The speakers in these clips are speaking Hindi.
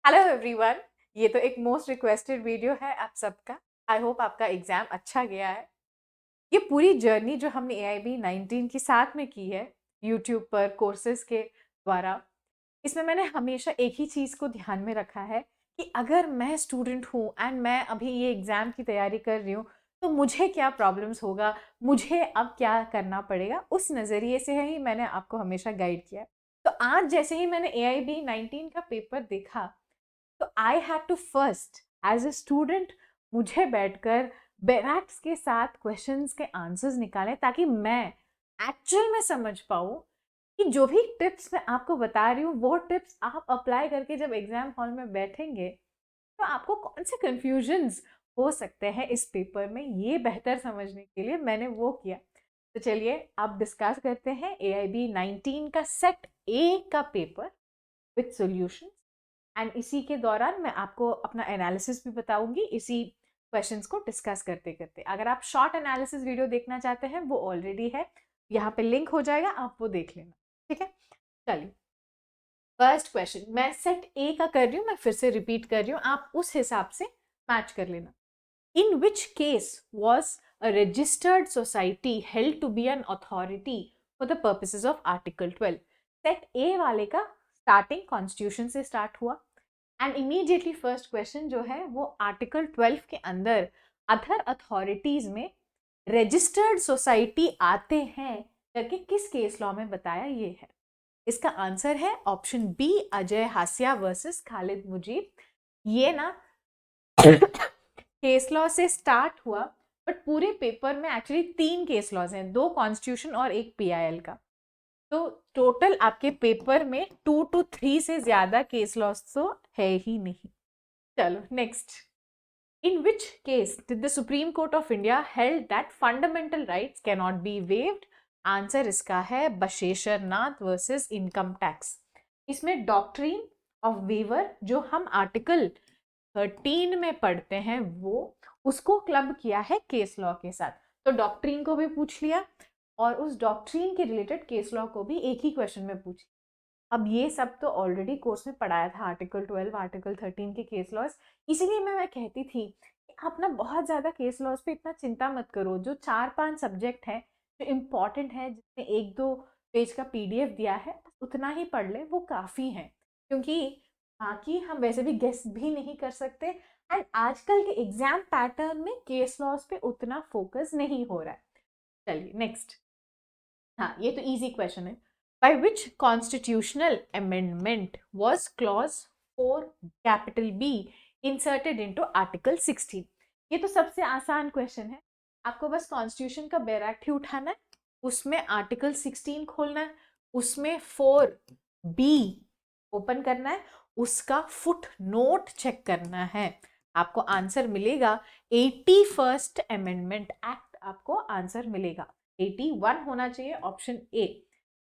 Hello everyone. ये तो एक मोस्ट रिक्वेस्टेड वीडियो है आप सबका। आई होप आपका एग्ज़ाम अच्छा गया है। ये पूरी जर्नी जो हमने AIB 19 की साथ में की है यूट्यूब पर कोर्सेज़ के द्वारा, इसमें मैंने हमेशा एक ही चीज़ को ध्यान में रखा है कि अगर मैं स्टूडेंट हूँ एंड मैं अभी ये एग्ज़ाम की तैयारी कर रही हूँ, तो मुझे क्या प्रॉब्लम्स होगा, मुझे अब क्या करना पड़ेगा, उस नज़रिए से ही मैंने आपको हमेशा गाइड किया है। तो आज जैसे ही मैंने AIB 19 का पेपर देखा, तो I had to first as a student मुझे बैठकर बैराक्स के साथ क्वेश्चंस के आंसर्स निकालें, ताकि मैं एक्चुअल में समझ पाऊँ कि जो भी टिप्स मैं आपको बता रही हूँ वो टिप्स आप अप्लाई करके जब एग्जाम हॉल में बैठेंगे तो आपको कौन से कंफ्यूजन्स हो सकते हैं इस पेपर में, ये बेहतर समझने के लिए मैंने वो किया। तो चलिए आप डिस्कस करते हैं AIB 19 का सेट ए का पेपर विथ सॉल्यूशंस। एंड इसी के दौरान मैं आपको अपना एनालिसिस भी बताऊंगी, इसी क्वेश्चंस को डिस्कस करते करते। अगर आप शॉर्ट एनालिसिस वीडियो देखना चाहते हैं वो ऑलरेडी है, यहाँ पे लिंक हो जाएगा, आप वो देख लेना। ठीक है, चलिए फर्स्ट क्वेश्चन मैं सेट ए का कर रही हूँ, मैं फिर से रिपीट कर रही हूँ, आप उस हिसाब से मैच कर लेना। In which case was a registered society held to be an authority for the purposes of Article 12? Set ए वाले का स्टार्टिंग कॉन्स्टिट्यूशन से स्टार्ट हुआ एंड इमीडिएटली फर्स्ट क्वेश्चन जो है वो आर्टिकल 12 के अंदर अदर अथॉरिटीज में रजिस्टर्ड सोसाइटी आते हैं करके किस केस लॉ में बताया ये है। इसका आंसर है option B, Ajay Hasia versus Khalid Mujib. ये ना केस लॉ से स्टार्ट हुआ, बट पूरे पेपर में एक्चुअली 3 केस लॉज हैं, 2 कॉन्स्टिट्यूशन और एक PIL का। तो टोटल आपके पेपर में 2 to 3 से ज्यादा केस लॉज तो है ही नहीं। चलो next, in which case did the supreme court of India held that fundamental rights cannot be waived? Answer इसका है बशेश्वर नाथ वर्सेस इनकम टैक्स। इसमें डॉक्ट्रीन ऑफ वेवर जो हम आर्टिकल 13 में पढ़ते हैं वो उसको क्लब किया है केस लॉ के साथ। तो डॉक्ट्रीन को भी पूछ लिया और उस डॉक्ट्रीन के रिलेटेड केस लॉ को भी एक ही क्वेश्चन में पूछ। अब ये सब तो ऑलरेडी कोर्स में पढ़ाया था, आर्टिकल 12 आर्टिकल 13 के केस लॉज। इसीलिए मैं कहती थी कि आप ना बहुत ज़्यादा केस लॉज पे इतना चिंता मत करो। जो 4-5 सब्जेक्ट हैं जो इम्पॉर्टेंट है, जिसमें 1-2 पेज का PDF दिया है, उतना ही पढ़ ले, वो काफ़ी है। क्योंकि बाकी हम वैसे भी गेस भी नहीं कर सकते एंड आजकल के एग्जाम पैटर्न में केस लॉज पे उतना फोकस नहीं हो रहा है। चलिए नेक्स्ट, हाँ ये तो इजी क्वेश्चन है। By which constitutional amendment was clause 4B inserted into article 16? ये तो सबसे आसान क्वेश्चन है, आपको बस कॉन्स्टिट्यूशन का बैराक्ट ही उठाना है, उसमें आर्टिकल 16 खोलना है, उसमें 4B ओपन करना है, उसका फुट नोट चेक करना है, आपको आंसर मिलेगा 81st अमेंडमेंट एक्ट, आपको आंसर मिलेगा 81 होना चाहिए, option A.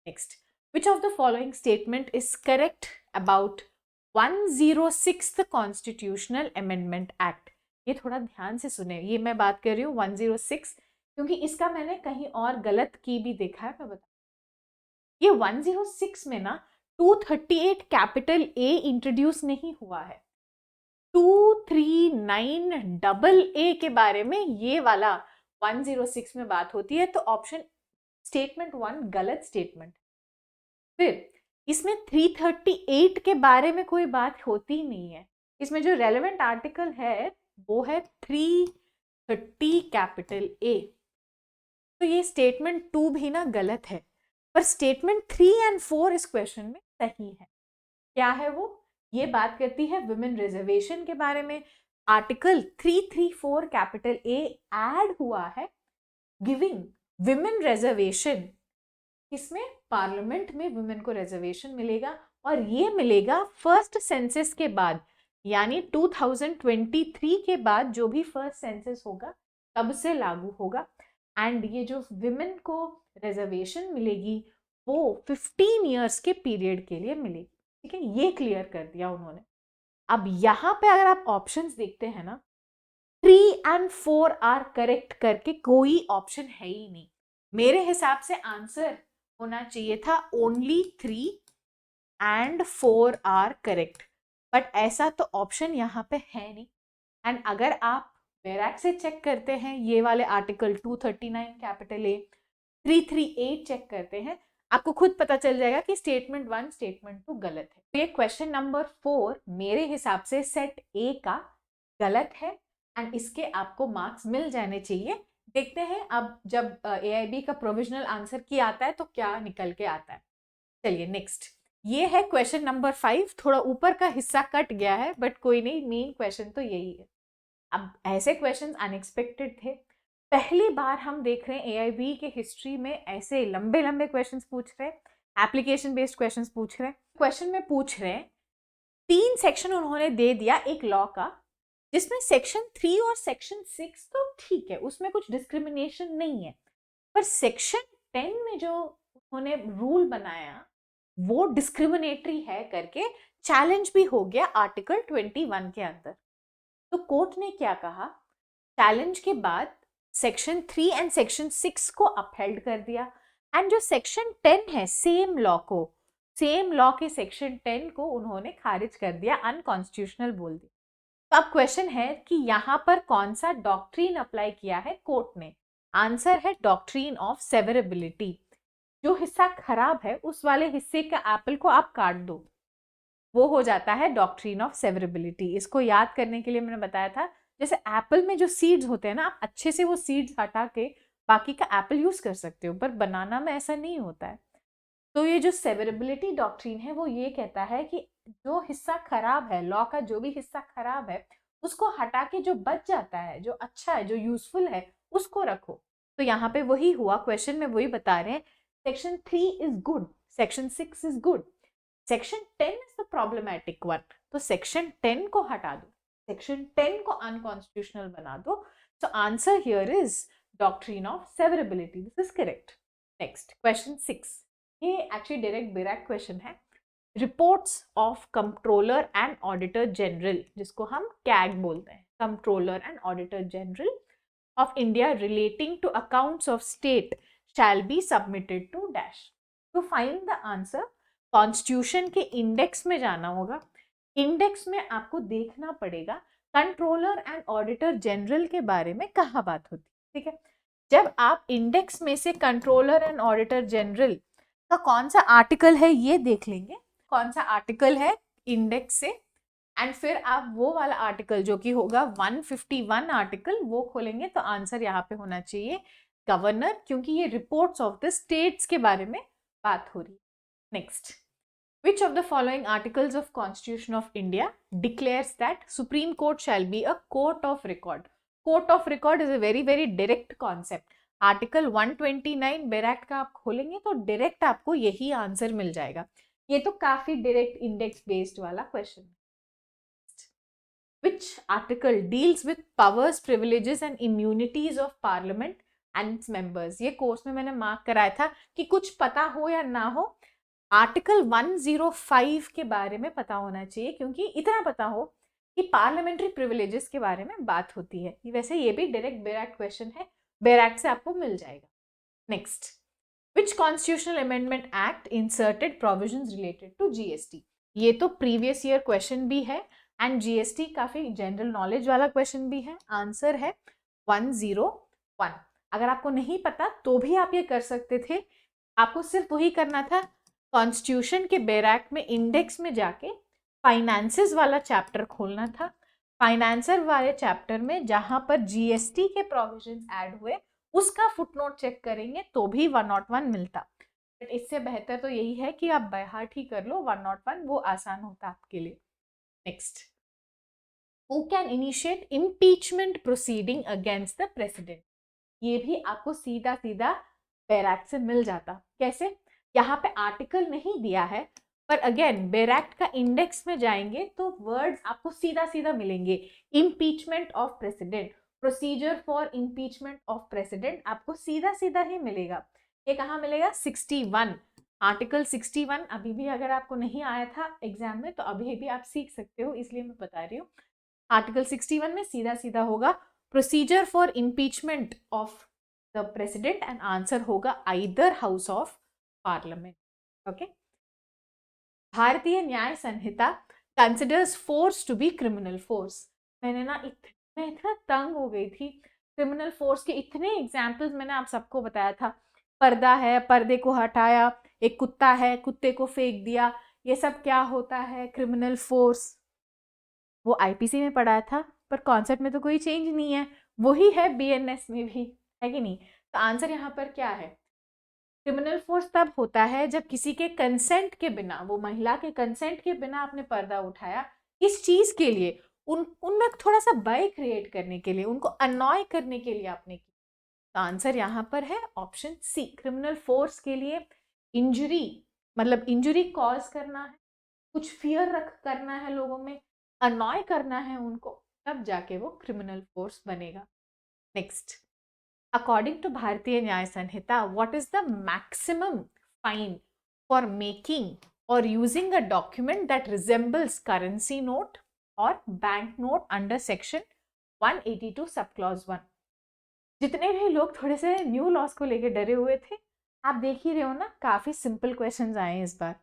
Next, which of the following statement is correct about 106th constitutional amendment act? ये थोड़ा ध्यान से सुने, ये मैं बात कर रही हूँ 106 क्योंकि इसका मैंने कहीं और गलत की भी देखा है, मैं बता। ये 106 में ना 238 कैपिटल ए इंट्रोड्यूस नहीं हुआ है, 239 के बारे में ये वाला 106 में बात होती है। तो ऑप्शन स्टेटमेंट 1 गलत स्टेटमेंट। फिर इसमें 338 के बारे में कोई बात होती ही नहीं है, इसमें जो रेलेवेंट आर्टिकल है वो है 330 कैपिटल ए। तो ये स्टेटमेंट 2 भी ना गलत है, पर स्टेटमेंट 3 एंड 4 इस क्वेश्चन में सही है। क्या है वो? ये बात करती है विमेन रिजर्वेशन के बारे में। आर्टिकल 334 कैपिटल ए ऐड हुआ है गिविंग विमेन रिजर्वेशन, इसमें पार्लियामेंट में वुमेन को रिजर्वेशन मिलेगा और ये मिलेगा फर्स्ट सेंसस के बाद, यानी 2023 के बाद जो भी फर्स्ट सेंसस होगा तब से लागू होगा। एंड ये जो विमेन को रिजर्वेशन मिलेगी वो 15 इयर्स के पीरियड के लिए मिलेगी। ठीक है, ये क्लियर कर दिया उन्होंने। अब यहाँ पे अगर आप ऑप्शंस देखते हैं ना, 3 and 4 आर करेक्ट करके कोई ऑप्शन है ही नहीं। मेरे हिसाब से आंसर होना चाहिए था only 3 and 4 are correct. But ऐसा तो ऑप्शन यहाँ पे है नहीं। एंड अगर आप बैराक से चेक करते हैं ये वाले आर्टिकल 239 कैपिटल ए 338 चेक करते हैं, आपको खुद पता चल जाएगा कि स्टेटमेंट 1 स्टेटमेंट 2 गलत है। तो ये क्वेश्चन नंबर 4 मेरे हिसाब से सेट ए का गलत है एंड इसके आपको मार्क्स मिल जाने चाहिए। देखते हैं अब जब AIB का प्रोविजनल आंसर की आता है तो क्या निकल के आता है। चलिए नेक्स्ट, ये है क्वेश्चन नंबर 5। थोड़ा ऊपर का हिस्सा कट गया है बट कोई नहीं, मेन क्वेश्चन तो यही है। अब ऐसे क्वेश्चंस अनएक्सपेक्टेड थे, पहली बार हम देख रहे हैं AIB के हिस्ट्री में ऐसे लंबे लंबे क्वेश्चंस पूछ रहे हैं, एप्लीकेशन बेस्ड क्वेश्चंस पूछ रहे हैं। क्वेश्चन में पूछ रहे हैं 3 सेक्शन उन्होंने दे दिया एक लॉ का, जिसमें सेक्शन 3 और सेक्शन 6 तो ठीक है, उसमें कुछ डिस्क्रिमिनेशन नहीं है, पर सेक्शन 10 में जो उन्होंने रूल बनाया वो डिस्क्रिमिनेटरी है करके चैलेंज भी हो गया आर्टिकल 21 के अंदर। तो कोर्ट ने क्या कहा, चैलेंज के बाद सेक्शन 3 एंड सेक्शन 6 को अपहेल्ड कर दिया एंड जो सेक्शन 10 है सेम लॉ के सेक्शन 10 को उन्होंने खारिज कर दिया, अनकॉन्स्टिट्यूशनल बोल दिया। तो अब क्वेश्चन है कि यहाँ पर कौन सा डॉक्ट्रीन अप्लाई किया है कोर्ट ने। आंसर है डॉक्ट्रीन ऑफ सेवरेबिलिटी। जो हिस्सा खराब है उस वाले हिस्से का एप्पल को आप काट दो, वो हो जाता है डॉक्ट्रीन ऑफ सेवरेबिलिटी। इसको याद करने के लिए मैंने बताया था, जैसे एप्पल में जो सीड्स होते हैं ना, आप अच्छे से वो सीड्स हटा के बाकी का एप्पल यूज कर सकते हो, पर बनाना में ऐसा नहीं होता है। तो ये जो सेवरेबिलिटी डॉक्ट्रीन है वो ये कहता है कि जो हिस्सा खराब है, लॉ का जो भी हिस्सा खराब है उसको हटा के जो बच जाता है, जो अच्छा है, जो यूजफुल है, उसको रखो। तो यहाँ पे वही हुआ, क्वेश्चन में वही बता रहे हैं, section 3 is good, section 6 is good, section 10 is the problematic one. तो सेक्शन 10 को हटा दो, सेक्शन 10 को अनकॉन्स्टिट्यूशनल बना दो। So answer here is doctrine of severability, this is correct. Next question 6, ये एक्चुअली डायरेक्ट बैराक क्वेश्चन है। Reports of controller and auditor general, जिसको हम कैग बोलते हैं, controller and auditor general of India relating to accounts of state shall be submitted to dash. To find the answer constitution के इंडेक्स में जाना होगा। इंडेक्स में आपको देखना पड़ेगा कंट्रोलर एंड ऑडिटर जनरल के बारे में कहाँ बात होती है, ठीक है। जब आप इंडेक्स में से कंट्रोलर एंड ऑडिटर जनरल का कौन सा आर्टिकल है ये देख लेंगे, कौन सा आर्टिकल है इंडेक्स से, एंड फिर आप वो वाला आर्टिकल जो कि होगा 151 आर्टिकल वो खोलेंगे, तो आंसर यहाँ पे होना चाहिए गवर्नर, क्योंकि ये रिपोर्ट्स ऑफ द स्टेट्स के बारे में बात हो रही है। Next, which of the following articles of Constitution of India declares that Supreme Court shall be a court of record? Court of record is a very very direct concept. Article 129 बैराक का आप खोलेंगे तो डायरेक्ट आपको यही आंसर मिल जाएगा। ये तो काफी डायरेक्ट इंडेक्स बेस्ड वाला क्वेश्चन है। Which article deals with powers, privileges and immunities of Parliament and its members? ये कोर्स में मैंने मार्क कराया था कि कुछ पता हो या ना हो, आर्टिकल 105 के बारे में पता होना चाहिए, क्योंकि इतना पता हो कि पार्लियामेंट्री प्रिविलेजेस के बारे में बात होती है। वैसे ये भी डायरेक्ट बैराक क्वेश्चन है, बैराक से आपको मिल जाएगा। Next, which constitutional amendment act inserted provisions related to GST? ये तो प्रीवियस ईयर क्वेश्चन भी है एंड GST काफी जनरल नॉलेज वाला क्वेश्चन भी है। आंसर है 101। अगर आपको नहीं पता तो भी आप ये कर सकते थे, आपको सिर्फ वही करना था, कॉन्स्टिट्यूशन के बैराक में इंडेक्स में जाके फाइनेंसेस वाला चैप्टर खोलना था। फाइनेंसर वाले चैप्टर में जहां पर GST के प्रोविजंस ऐड हुए उसका फुटनोट चेक करेंगे तो भी 101 मिलता। बट इससे बेहतर तो यही है कि आप बाय हार्ट ही कर लो 101, वो आसान होता आपके लिए। Next, who can initiate impeachment proceeding against the president? ये भी आपको सीधा सीधा बैराक से मिल जाता। कैसे? यहाँ पे आर्टिकल नहीं दिया है, पर अगेन बैराक का इंडेक्स में जाएंगे तो वर्ड्स आपको सीधा सीधा मिलेंगे। Impeachment of president, procedure for impeachment of president आपको सीधा सीधा ही मिलेगा। ये कहाँ मिलेगा? 61, आर्टिकल 61। अभी भी अगर आपको नहीं आया था एग्जाम में तो अभी भी आप सीख सकते हो, इसलिए मैं बता रही हूँ। आर्टिकल 61 में सीधा सीधा होगा procedure for impeachment of the president and answer होगा either house of parliament. Okay, Bharatiya Nyaya Sanhita considers force to be criminal force. मैं इतना तंग हो गई थी, क्रिमिनल फोर्स के इतने एग्जाम्पल्स मैंने आप सबको बताया था। पर्दा है, पर्दे को हटाया, एक कुत्ता है, कुत्ते को फेंक दिया, ये सब क्या होता है? Criminal force. वो आईपीसी में पढ़ा था, पर कॉन्सेप्ट में तो कोई चेंज नहीं है, वही है बीएनएस में भी, है कि नहीं? तो आंसर यहाँ पर क्या है? क्रिमिनल फोर्स तब होता है जब किसी के कंसेंट के बिना, वो महिला के कंसेंट के बिना आपने पर्दा उठाया, इस चीज के लिए, उनमें थोड़ा सा भय क्रिएट करने के लिए, उनको अनॉय करने के लिए आपने की। तो आंसर यहाँ पर है ऑप्शन सी। क्रिमिनल फोर्स के लिए इंजरी, मतलब इंजरी कॉज करना है, कुछ फियर रख करना है लोगों में, अनॉय करना है उनको, तब जाके वो क्रिमिनल फोर्स बनेगा। Next, according to Bharatiya Nyaya Sanhita, what is the maximum fine for making और using a document that resembles currency note और bank note under section 182 sub clause 1। जितने भी लोग थोड़े से न्यू लॉस को लेकर डरे हुए थे, आप देख ही रहे हो ना, काफी सिंपल क्वेश्चंस आए हैं इस बार।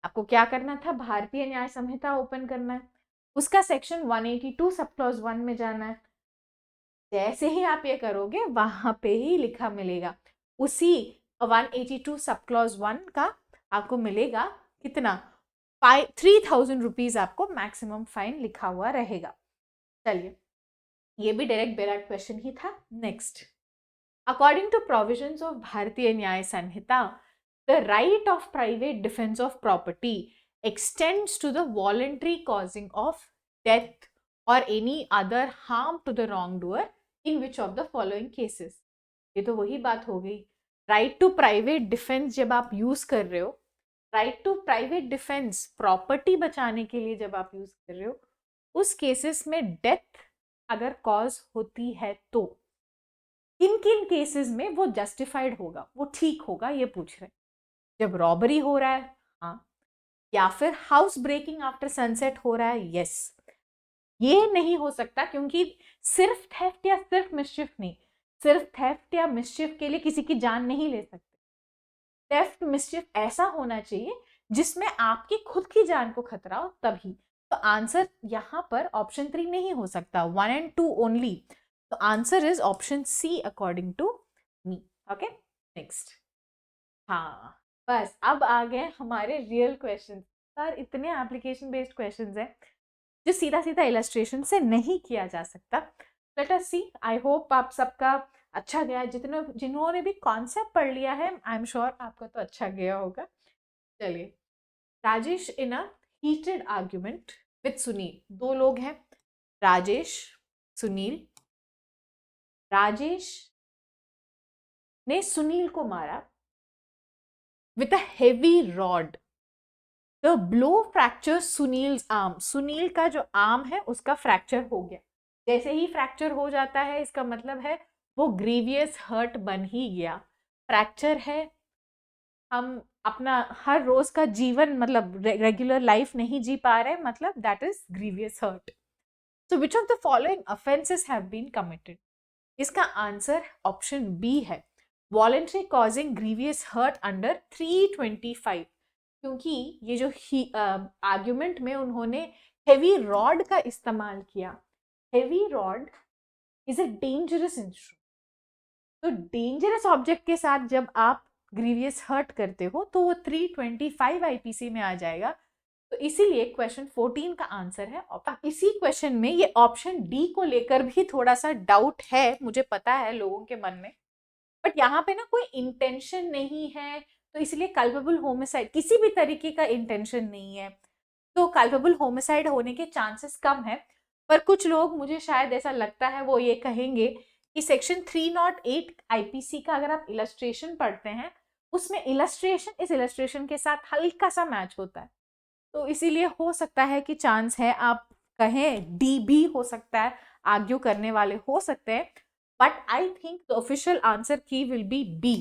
आपको क्या करना था? भारतीय न्याय संहिता ओपन करना है, उसका सेक्शन 182 सब क्लॉज 1 में जाना है। जैसे ही आप ये करोगे, वहां पे ही लिखा मिलेगा, उसी 182 सब क्लॉज 1 का आपको मिलेगा कितना? 3000 रुपीज आपको मैक्सिमम फाइन लिखा हुआ रहेगा। चलिए, ये भी डायरेक्ट क्वेश्चन ही था। Next, according to provisions of Bharatiya Nyaya Samhita, the right of private defense of property extends to the voluntary causing of death or any other harm to the wrongdoer in which of the following cases। ये तो वही बात हो गई, राइट टू प्राइवेट डिफेंस जब आप यूज कर रहे हो, right to private defence property बचाने के लिए जब आप यूज कर रहे हो, उस केसेस में डेथ अगर कॉज होती है तो किन किन केसेस में वो जस्टिफाइड होगा, वो ठीक होगा, ये पूछ रहे हैं। जब रॉबरी हो रहा है, हाँ, या फिर हाउस ब्रेकिंग आफ्टर सनसेट हो रहा है, यस। ये नहीं हो सकता, क्योंकि सिर्फ थेफ्ट या सिर्फ मिस्चिफ नहीं, सिर्फ थेफ्ट या मिस्चिफ के लिए किसी की जान नहीं ले सकते। थेफ्ट मिस्चिफ ऐसा होना चाहिए जिसमें आपकी खुद की जान को खतरा हो, तभी। तो आंसर यहाँ पर ऑप्शन 3 नहीं हो सकता, 1 and 2 ओनली। तो answer is option C according to me. Okay, next. हाँ, बस अब आ गए हमारे रियल क्वेश्चन। सर, इतने एप्लीकेशन बेस्ड क्वेश्चंस हैं जो सीधा सीधा इलस्ट्रेशन से नहीं किया जा सकता। Late us C, I hope आप सबका अच्छा गया। जिन्होंने भी कॉन्सेप्ट पढ़ लिया है, आई एम श्योर आपका तो अच्छा गया होगा। चलिए, राजेश इन अ हीटेड आर्ग्यूमेंट विद सुनील, दो लोग हैं, राजेश, सुनील। राजेश ने सुनील को मारा with a heavy rod. The blow fractures Sunil's arm. Sunil का जो आर्म है उसका फ्रैक्चर हो गया। जैसे ही फ्रैक्चर हो जाता है, इसका मतलब है वो ग्रीवियस हर्ट बन ही गया। फ्रैक्चर है, हम अपना हर रोज का जीवन, मतलब रेगुलर लाइफ नहीं जी पा रहे, मतलब that is grievous hurt. So which of the following offences have been committed? इसका आंसर ऑप्शन बी है, voluntary causing grievous hurt under 325। क्योंकि ये जो आर्ग्यूमेंट में उन्होंने हेवी रॉड का इस्तेमाल किया। Heavy rod is a dangerous instrument. तो डेंजरस ऑब्जेक्ट के साथ जब आप ग्रीवियस हर्ट करते हो तो वो 325 आईपीसी में आ जाएगा। तो इसीलिए क्वेश्चन 14 का आंसर है। इसी क्वेश्चन में ये ऑप्शन डी को लेकर भी थोड़ा सा डाउट है, मुझे पता है लोगों के मन में, बट यहाँ पे ना कोई इंटेंशन नहीं है, तो इसलिए कल्पेबल होमिसाइड, किसी भी तरीके का इंटेंशन नहीं है, तो कल्पेबल होमिसाइड होने के चांसेस कम है। पर कुछ लोग, मुझे शायद ऐसा लगता है, वो ये कहेंगे कि सेक्शन 308 आईपीसी का अगर आप इलस्ट्रेशन पढ़ते हैं, उसमें इलस्ट्रेशन इस इलस्ट्रेशन के साथ हल्का सा मैच होता है, तो इसीलिए हो सकता है कि चांस है आप कहें डी भी हो सकता है, आर्ग्यू करने वाले हो सकते हैं, but I think the official answer key will be B.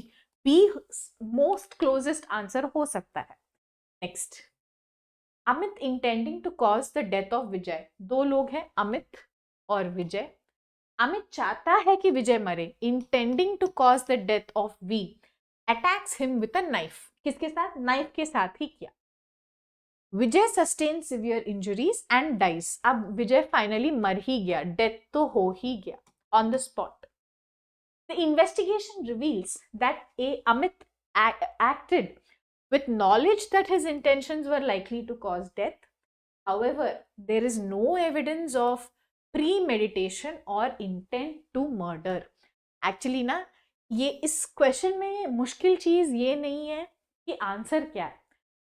B most closest answer हो सकता है। Next, Amit intending to cause the death of Vijay. दो लोग हैं, अमित और विजय। अमित चाहता है कि विजय मरे, intending to cause the death of V, attacks him with a knife. किसके साथ? नाइफ के साथ ही किया। Vijay sustain severe injuries and dies. अब विजय फाइनली मर ही गया, डेथ तो हो ही गया on the spot. The investigation reveals that Amit acted with knowledge that his intentions were likely to cause death. However, there is no evidence of premeditation or intent to murder. Actually ना, ये इस क्वेश्चन में मुश्किल चीज ये नहीं है कि आंसर क्या है,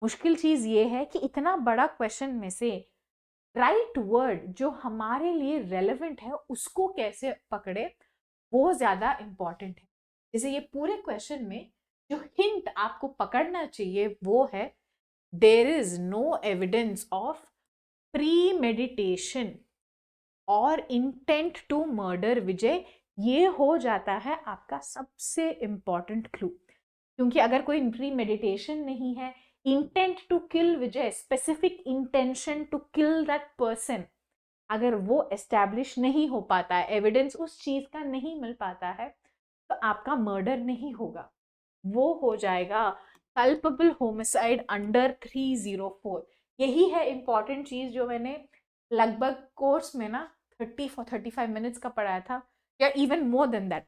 मुश्किल चीज ये है कि इतना बड़ा क्वेश्चन में से राइट वर्ड जो हमारे लिए रेलेवेंट है उसको कैसे पकड़े, वो ज्यादा इंपॉर्टेंट है। जैसे ये पूरे क्वेश्चन में जो हिंट आपको पकड़ना चाहिए वो है there is no evidence of premeditation और इंटेंट टू मर्डर विजय। ये हो जाता है आपका सबसे इंपॉर्टेंट क्लू, क्योंकि अगर कोई प्रीमेडिटेशन नहीं है, intent to kill Vijay, specific intention to kill that person, अगर वो एस्टैब्लिश नहीं हो पाता है, एविडेंस उस चीज का नहीं मिल पाता है, तो आपका मर्डर नहीं होगा, वो हो जाएगा कल्पेबल होमिसाइड अंडर 304। यही है इंपॉर्टेंट चीज जो मैंने लगभग कोर्स में ना 35 मिनट्स का पढ़ाया था, या even more than that.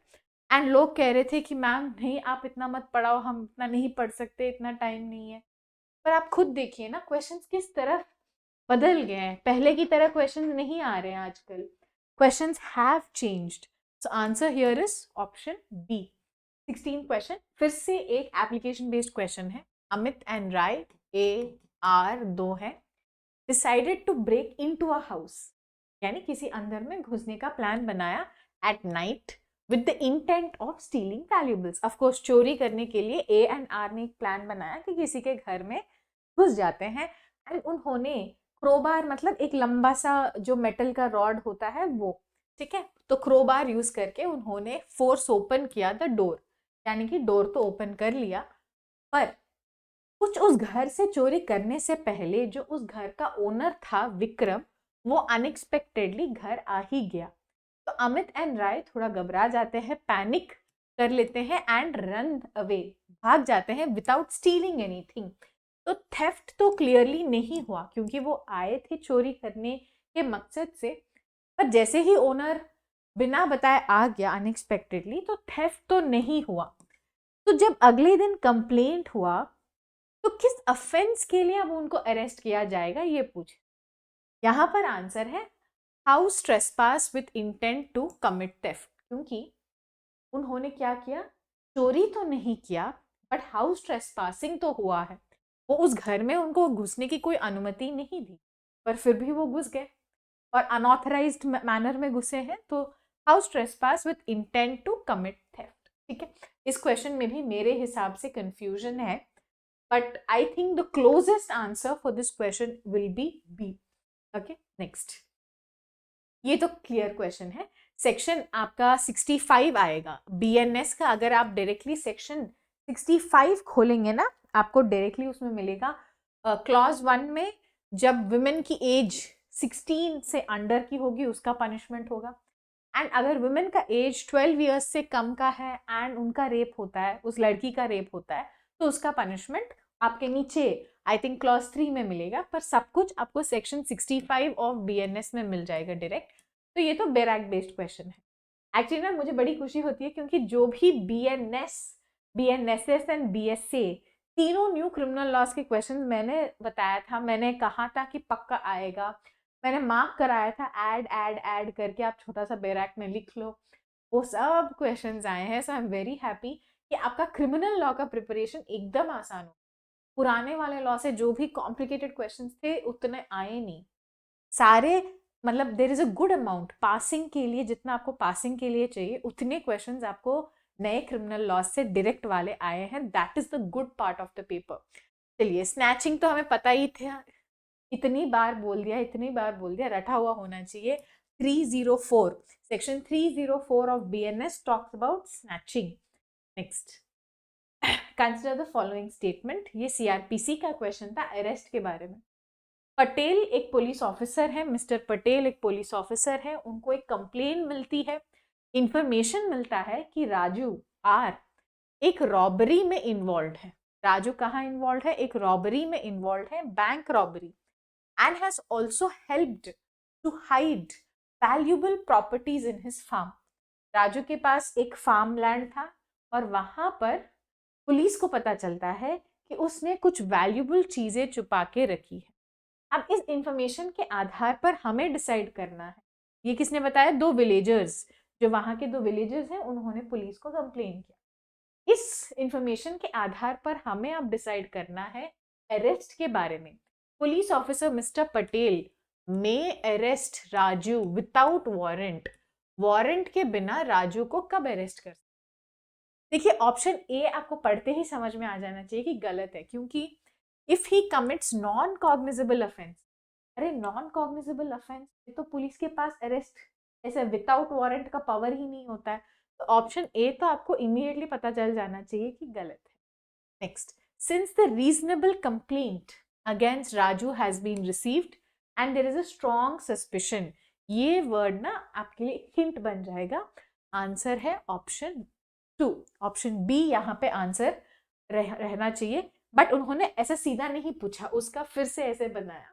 And लोग कह रहे थे कि मैम नहीं आप इतना मत पढ़ाओ, हम इतना नहीं पढ़ सकते, इतना टाइम नहीं है। पर आप खुद देखिए ना क्वेश्चंस किस तरफ बदल गए हैं, पहले की तरह क्वेश्चंस नहीं आ रहे हैं आजकल, questions have changed. So answer here is option B. 16 question फिर से एक एप्लीकेशन बेस्ड क्वेश्चन है। अमित एंड राय AR 2 है। Decided to break into a house, यानी किसी अंदर में घुसने का प्लान बनाया at night with the intent of stealing valuables. Of course चोरी करने के लिए A एंड R ने एक प्लान बनाया कि किसी के घर में घुस जाते हैं, एंड उन्होंने क्रोबार, मतलब एक लंबा सा जो मेटल का रॉड होता है वो, ठीक है, तो क्रोबार यूज करके उन्होंने फोर्स ओपन किया द डोर, यानी कि डोर तो ओपन कर लिया, पर कुछ उस घर से चोरी करने से पहले जो उस घर का ओनर था विक्रम, वो अनएक्सपेक्टेडली घर आ ही गया। तो अमित एंड राय थोड़ा घबरा जाते हैं, पैनिक कर लेते हैं एंड रन अवे, भाग जाते हैं विदाउट स्टीलिंग एनीथिंग। तो थेफ्ट तो क्लियरली नहीं हुआ क्योंकि वो आए थे चोरी करने के मकसद से, पर जैसे ही ओनर बिना बताए आ गया अनएक्सपेक्टेडली, तो थेफ्ट तो नहीं हुआ। तो जब अगले दिन कंप्लेंट हुआ तो किस अफेंस के लिए अब उनको अरेस्ट किया जाएगा, ये पूछे। यहाँ पर आंसर है house trespass with intent to commit theft, क्योंकि उन्होंने क्या किया, चोरी तो नहीं किया बट हाउस ट्रेसपासिंग तो हुआ है। वो उस घर में उनको घुसने की कोई अनुमति नहीं थी, पर फिर भी वो घुस गए और अनऑथराइज्ड मैनर में घुसे हैं, तो house trespass with intent to commit theft. ठीक है, इस क्वेश्चन में भी मेरे हिसाब से कंफ्यूजन है, but I think the closest answer for this question will be B. Okay, next. ये तो क्लियर क्वेश्चन है। सेक्शन आपका 65 आएगा BNS का। अगर आप डायरेक्टली सेक्शन 65 खोलेंगे ना, आपको डायरेक्टली उसमें मिलेगा क्लॉज 1 में जब वुमेन की एज 16 से अंडर की होगी उसका पनिशमेंट होगा, एंड अगर वुमेन का एज 12 ईयर्स से कम का है एंड उनका रेप होता है, उस लड़की का रेप होता है, तो उसका पनिशमेंट आपके नीचे आई थिंक क्लॉज 3 में मिलेगा, पर सब कुछ आपको सेक्शन 65 ऑफ BNS में मिल जाएगा डायरेक्ट। तो ये तो बैरक बेस्ड क्वेश्चन है। एक्चुअली ना मुझे बड़ी खुशी होती है क्योंकि जो भी BNS, BNSS एंड BSA तीनों न्यू क्रिमिनल लॉज के क्वेश्चन मैंने बताया था, मैंने कहा था कि पक्का आएगा, मैंने मार्क कराया था ऐड करके, आप छोटा सा बैरक में लिख लो, वो सब क्वेश्चंस आए हैं। सो आई एम वेरी हैप्पी कि आपका क्रिमिनल लॉ का प्रिपरेशन एकदम आसान हो। पुराने वाले लॉ से जो भी कॉम्प्लिकेटेड क्वेश्चंस थे उतने आए नहीं, सारे, मतलब there is a good amount passing के लिए, जितना आपको पासिंग के लिए चाहिए उतने क्वेश्चंस आपको नए क्रिमिनल लॉ से डायरेक्ट वाले आए हैं। That is the good part of the paper. चलिए, स्नैचिंग तो हमें पता ही था, इतनी बार बोल दिया, रटा हुआ होना चाहिए। 304 section 304 of BNS talks about snatching. Next, consider the following statement. ये CRPC का क्वेश्चन था अरेस्ट के बारे में। पटेल एक पुलिस ऑफिसर है, मिस्टर पटेल एक पुलिस ऑफिसर है, उनको एक कंप्लेन मिलती है, इंफॉर्मेशन मिलता है कि राजू R एक रॉबरी में इन्वॉल्व है। राजू कहाँ इन्वॉल्व है? एक रॉबरी में इन्वॉल्व है, bank robbery, and has also helped to hide valuable properties in his farm. Raju के पास एक फार्म लैंड था और वहां पर पुलिस को पता चलता है कि उसने कुछ वैल्यूएबल चीजें छुपा के रखी है। अब इस इंफॉर्मेशन के आधार पर हमें डिसाइड करना है, ये किसने बताया? 2 विलेजर्स, जो वहां के 2 विलेजर्स हैं, उन्होंने पुलिस को कंप्लेन किया। इस इंफॉर्मेशन के आधार पर हमें अब डिसाइड करना है अरेस्ट के बारे में। Police officer mister Patel may arrest Raju without warrant. Warrant के बिना राजू को कब अरेस्ट कर? देखिए, ऑप्शन ए आपको पढ़ते ही समझ में आ जाना चाहिए कि गलत है, क्योंकि if he commits non cognizable offence, अरे नॉन कॉग्निजेबल ऑफेंस तो पुलिस के पास अरेस्ट ऐसे विदाउट वारंट का पावर ही नहीं होता है। तो ऑप्शन ए तो आपको इमीडिएटली पता चल जाना चाहिए कि गलत है। Next, since the reasonable complaint against Raju has been received and there is a strong suspicion, ये वर्ड ना आपके लिए हिंट बन जाएगा। आंसर है ऑप्शन 2, ऑप्शन बी यहाँ पे आंसर रहना चाहिए, बट उन्होंने ऐसा सीधा नहीं पूछा, उसका फिर से ऐसे बनाया,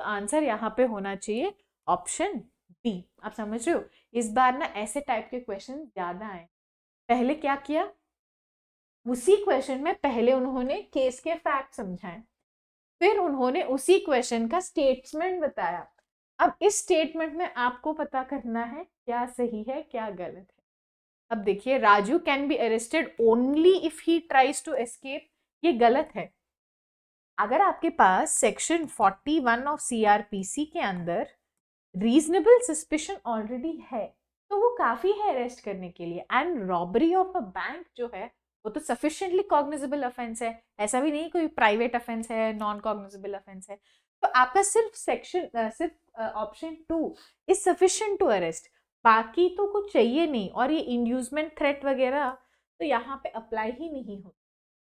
तो आंसर यहाँ पे होना चाहिए ऑप्शन बी। आप समझ रहे हो? इस बार ना ऐसे टाइप के क्वेश्चन ज्यादा आए। पहले क्या किया, उसी क्वेश्चन में पहले उन्होंने केस के फैक्ट समझाए, फिर उन्होंने उसी क्वेश्चन का स्टेटमेंट बताया। अब इस स्टेटमेंट में आपको पता करना है क्या सही है क्या गलत है। अब देखिए, Raju can be arrested only if he tries to escape, ये गलत है। अगर आपके पास सेक्शन 41 ऑफ सीआरपीसी के अंदर रीजनेबल सस्पिशन ऑलरेडी है तो वो काफी है अरेस्ट करने के लिए। And robbery of a bank जो है वो तो सफिशिएंटली कॉग्निजेबल ऑफेंस है, ऐसा भी नहीं कोई प्राइवेट ऑफेंस है, नॉन कॉग्निजेबल ऑफेंस है। तो आपका सिर्फ option 2 is sufficient to arrest, बाकी तो कुछ चाहिए नहीं। और ये इंड्यूसमेंट थ्रेट वगैरह तो यहाँ पे अप्लाई ही नहीं होता।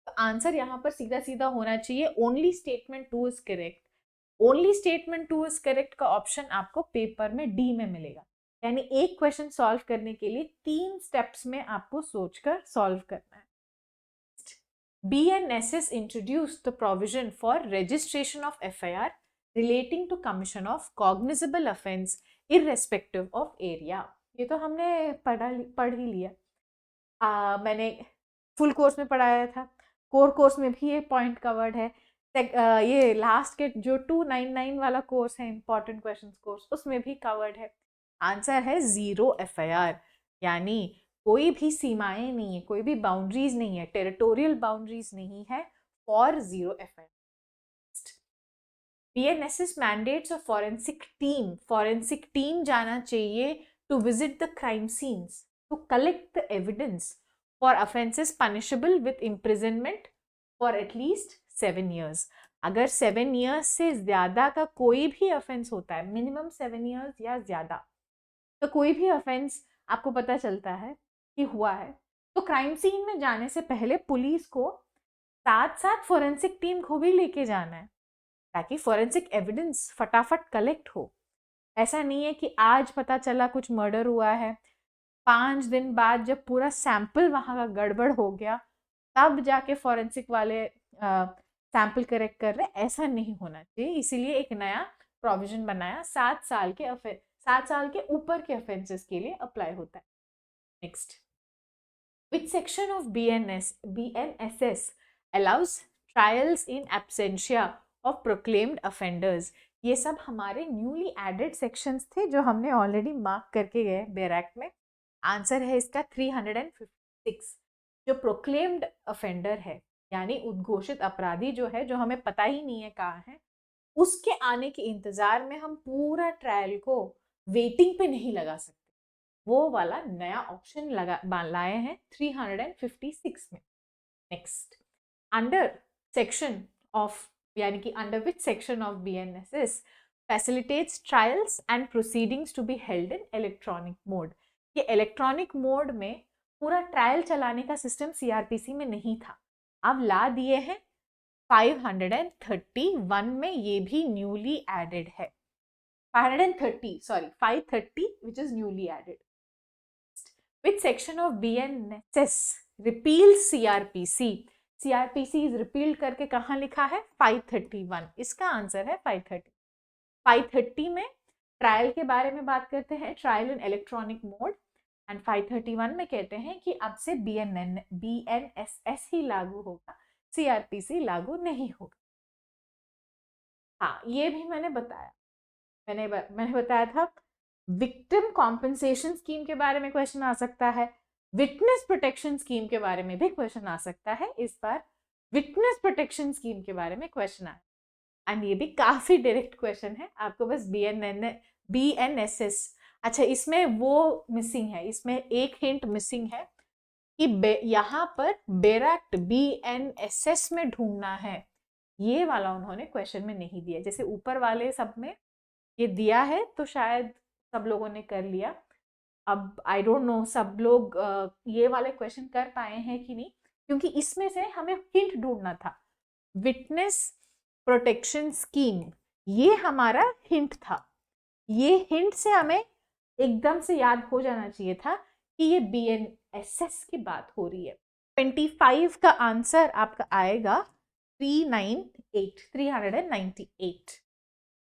तो आंसर यहाँ पर सीधा सीधा होना चाहिए only statement 2 is correct. Only statement 2 is correct का ऑप्शन आपको पेपर में डी में मिलेगा। यानी एक क्वेश्चन सॉल्व करने के लिए 3 स्टेप्स में आपको सोचकर सॉल्व करना है। BNSS introduced the provision for registration of FIR relating to commission of cognizable offense irrespective of area। ये तो हमने पढ़ ही लिया। मैंने फुल कोर्स में पढ़ाया था, कोर कोर्स में भी ये पॉइंट कवर्ड है। ये लास्ट के जो 299 वाला कोर्स है इंपॉर्टेंट क्वेश्चंस कोर्स, उसमें भी कवर्ड है। आंसर है 0 FIR, यानी कोई भी सीमाएं नहीं है, कोई भी बाउंड्रीज नहीं है, टेरिटोरियल बाउंड्रीज नहीं है for 0 FIR। BNSS mandates a forensic team जाना चाहिए to visit the crime scenes to collect the evidence for offenses punishable with imprisonment for at least 7 years। अगर 7 years से ज्यादा का कोई भी ऑफेंस होता है, मिनिमम 7 years या ज्यादा, तो कोई भी ऑफेंस आपको पता चलता है कि हुआ है, तो क्राइम सीन में जाने से पहले पुलिस को साथ साथ फोरेंसिक टीम को भी लेके जाना है ताकि फोरेंसिक एविडेंस फटाफट कलेक्ट हो। ऐसा नहीं है कि आज पता चला कुछ मर्डर हुआ है, 5 दिन बाद जब पूरा सैंपल वहां का गड़बड़ हो गया तब जाके फोरेंसिक वाले सैंपल करेक्ट कर रहे, ऐसा नहीं होना चाहिए। इसीलिए एक नया प्रोविजन बनाया, 7 साल के ऊपर के ऑफेंसेस के लिए अप्लाई होता है। Next, which section of BNSS allows trials in absentia of proclaimed offenders? ये सब हमारे न्यूली एडेड सेक्शंस थे जो हमने ऑलरेडी मार्क करके गए बेयर एक्ट में। आंसर है इसका 356। जो प्रोक्लेम्ड ऑफेंडर है यानी उद्घोषित अपराधी जो है, जो हमें पता ही नहीं है कहाँ है, उसके आने के इंतजार में हम पूरा ट्रायल को वेटिंग पे नहीं लगा सकते। वो वाला नया ऑप्शन लाए हैं 356 में। नेक्स्ट, अंडर सेक्शन ऑफ, यानी कि under which section of BNSS facilitates trials and proceedings to be held in electronic mode. ये इलेक्ट्रॉनिक मोड में पूरा ट्रायल चलाने का सिस्टम CRPC में नहीं था, अब ला दिए हैं 531 में, ये भी न्यूली एडेड है। 530 which is newly added। Which section of BNSS repeals CRPC CRPC is repealed करके कहाँ लिखा है? 531। इसका आंसर है 530। 530 में ट्रायल के बारे में बात करते हैं, trial in electronic mode, and 531 में कहते हैं कि अब से BNSS ही लागू होगा, CRPC लागू नहीं होगा। हाँ, ये भी मैंने बताया, मैंने बताया था विक्टिम कॉम्पेंसेशन स्कीम के बारे में क्वेश्चन आ सकता है, विटनेस प्रोटेक्शन स्कीम के बारे में भी क्वेश्चन आ सकता है। इस बार विटनेस प्रोटेक्शन स्कीम के बारे में क्वेश्चन आया, एंड ये भी काफी डायरेक्ट क्वेश्चन है, आपको बस BNSS, अच्छा इसमें वो मिसिंग है, इसमें एक हिंट मिसिंग है कि यहाँ पर बैरक्ट BNSS में ढूंढना है, ये वाला उन्होंने क्वेश्चन में नहीं दिया। जैसे ऊपर वाले सब में ये दिया है तो शायद सब लोगों ने कर लिया। अब आई डोंट नो सब लोग ये वाले क्वेश्चन कर पाए हैं कि नहीं, क्योंकि इसमें से हमें हिंट ढूंढना था। विटनेस प्रोटेक्शन स्कीम ये हमारा हिंट था, ये हिंट से हमें एकदम से याद हो जाना चाहिए था कि ये BNSS की बात हो रही है। 25 का आंसर आपका आएगा 398।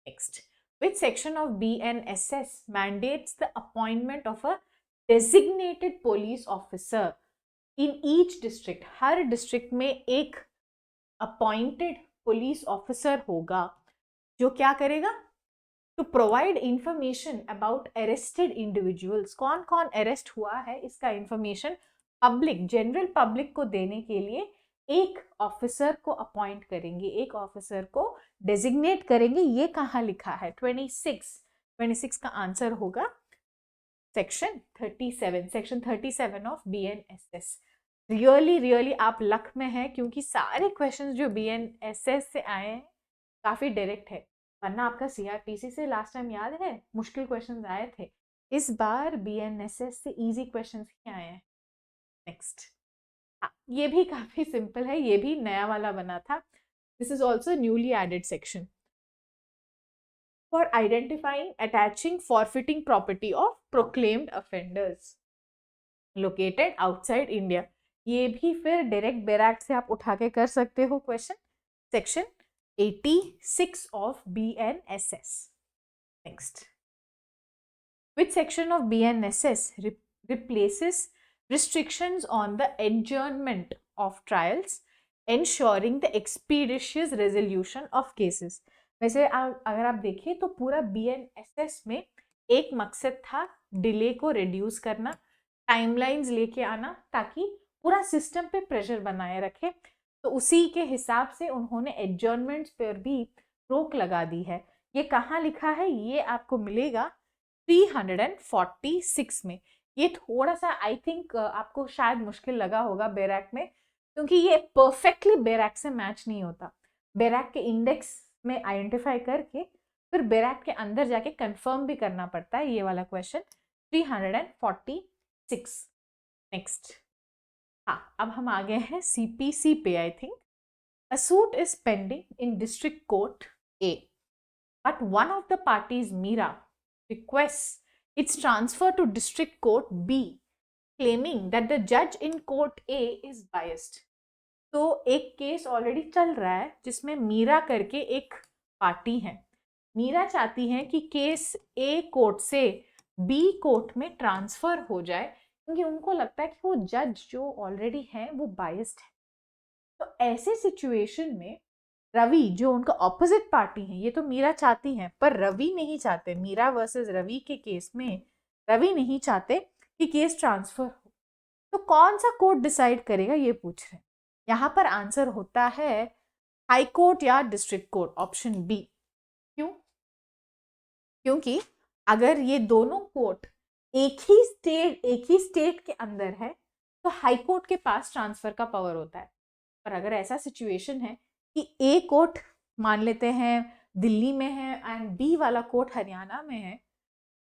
Next, which section of BNSS mandates the appointment of a designated police officer in each district? हर डिस्ट्रिक्ट में एक अपॉइंटेड पुलिस ऑफिसर होगा जो क्या करेगा? To provide information about arrested individuals, कौन कौन अरेस्ट हुआ है इसका इंफॉर्मेशन पब्लिक, जनरल पब्लिक को देने के लिए एक ऑफिसर को अपॉइंट करेंगे, एक ऑफिसर को डेजिग्नेट करेंगे। ये कहाँ लिखा है? 26 का आंसर होगा सेक्शन 37 ऑफ BNSS। रियली आप लक में हैं, क्योंकि सारे क्वेश्चंस जो BNSS से आए हैं काफी डायरेक्ट है, वरना आपका CRPC से लास्ट टाइम याद है मुश्किल क्वेश्चंस आए थे, इस बार BNSS से इजी क्वेश्चंस ही आए हैं। नेक्स्ट, ये भी काफी सिंपल है, ये भी नया वाला बना था। This is also newly added section for identifying, attaching, forfeiting property of proclaimed offenders located outside India. ये भी फिर डायरेक्ट बैरक्ट से आप उठा के कर सकते हो question. Section 86 of BNSS. Next, which section of BNSS replaces restrictions on the adjournment of trials, ensuring the expeditious resolution of cases? वैसे अगर आप देखें तो पूरा BNSS में एक मकसद था डिले को रिड्यूस करना, टाइमलाइंस लेके आना, ताकि पूरा सिस्टम पे प्रेशर बनाए रखे। तो उसी के हिसाब से उन्होंने एडजर्नमेंट्स पर भी रोक लगा दी है। ये कहाँ लिखा है? ये आपको मिलेगा 346 में। ये थोड़ा सा आई थिंक आपको शायद मुश्किल लगा होगा बैरक्ट में, क्योंकि ये परफेक्टली बैरक्ट से मैच नहीं होता। बैरक्ट के इंडेक्स में आइडेंटिफाई करके फिर बैरक्ट के अंदर जाके कंफर्म भी करना पड़ता है ये वाला क्वेश्चन। 346। नेक्स्ट, हाँ अब हम आ गए हैं CPC पे। I think a suit is pending in district court A, but one of the parties, Meera, requests its transfer to district court B, claiming that the judge in court A is biased. तो एक केस ऑलरेडी चल रहा है जिसमें मीरा करके एक पार्टी है। मीरा चाहती है कि केस A कोर्ट से B कोर्ट में ट्रांसफर हो जाए, क्योंकि उनको लगता है कि वो जज जो ऑलरेडी है वो बायस्ड है। तो ऐसे सिचुएशन में रवि जो उनका ऑपोजिट पार्टी है, ये तो मीरा चाहती हैं पर रवि नहीं चाहते, मीरा वर्सेस रवि के केस में रवि नहीं चाहते कि केस ट्रांसफर हो। तो कौन सा कोर्ट डिसाइड करेगा ये पूछ रहे हैं। यहाँ पर आंसर होता है हाई कोर्ट या डिस्ट्रिक्ट कोर्ट, ऑप्शन बी। क्यों? क्योंकि अगर ये दोनों कोर्ट एक ही स्टेट के अंदर है तो हाई कोर्ट के पास ट्रांसफर का पावर होता है। पर अगर ऐसा सिचुएशन है कि ए कोर्ट मान लेते हैं दिल्ली में है एंड बी वाला कोर्ट हरियाणा में है,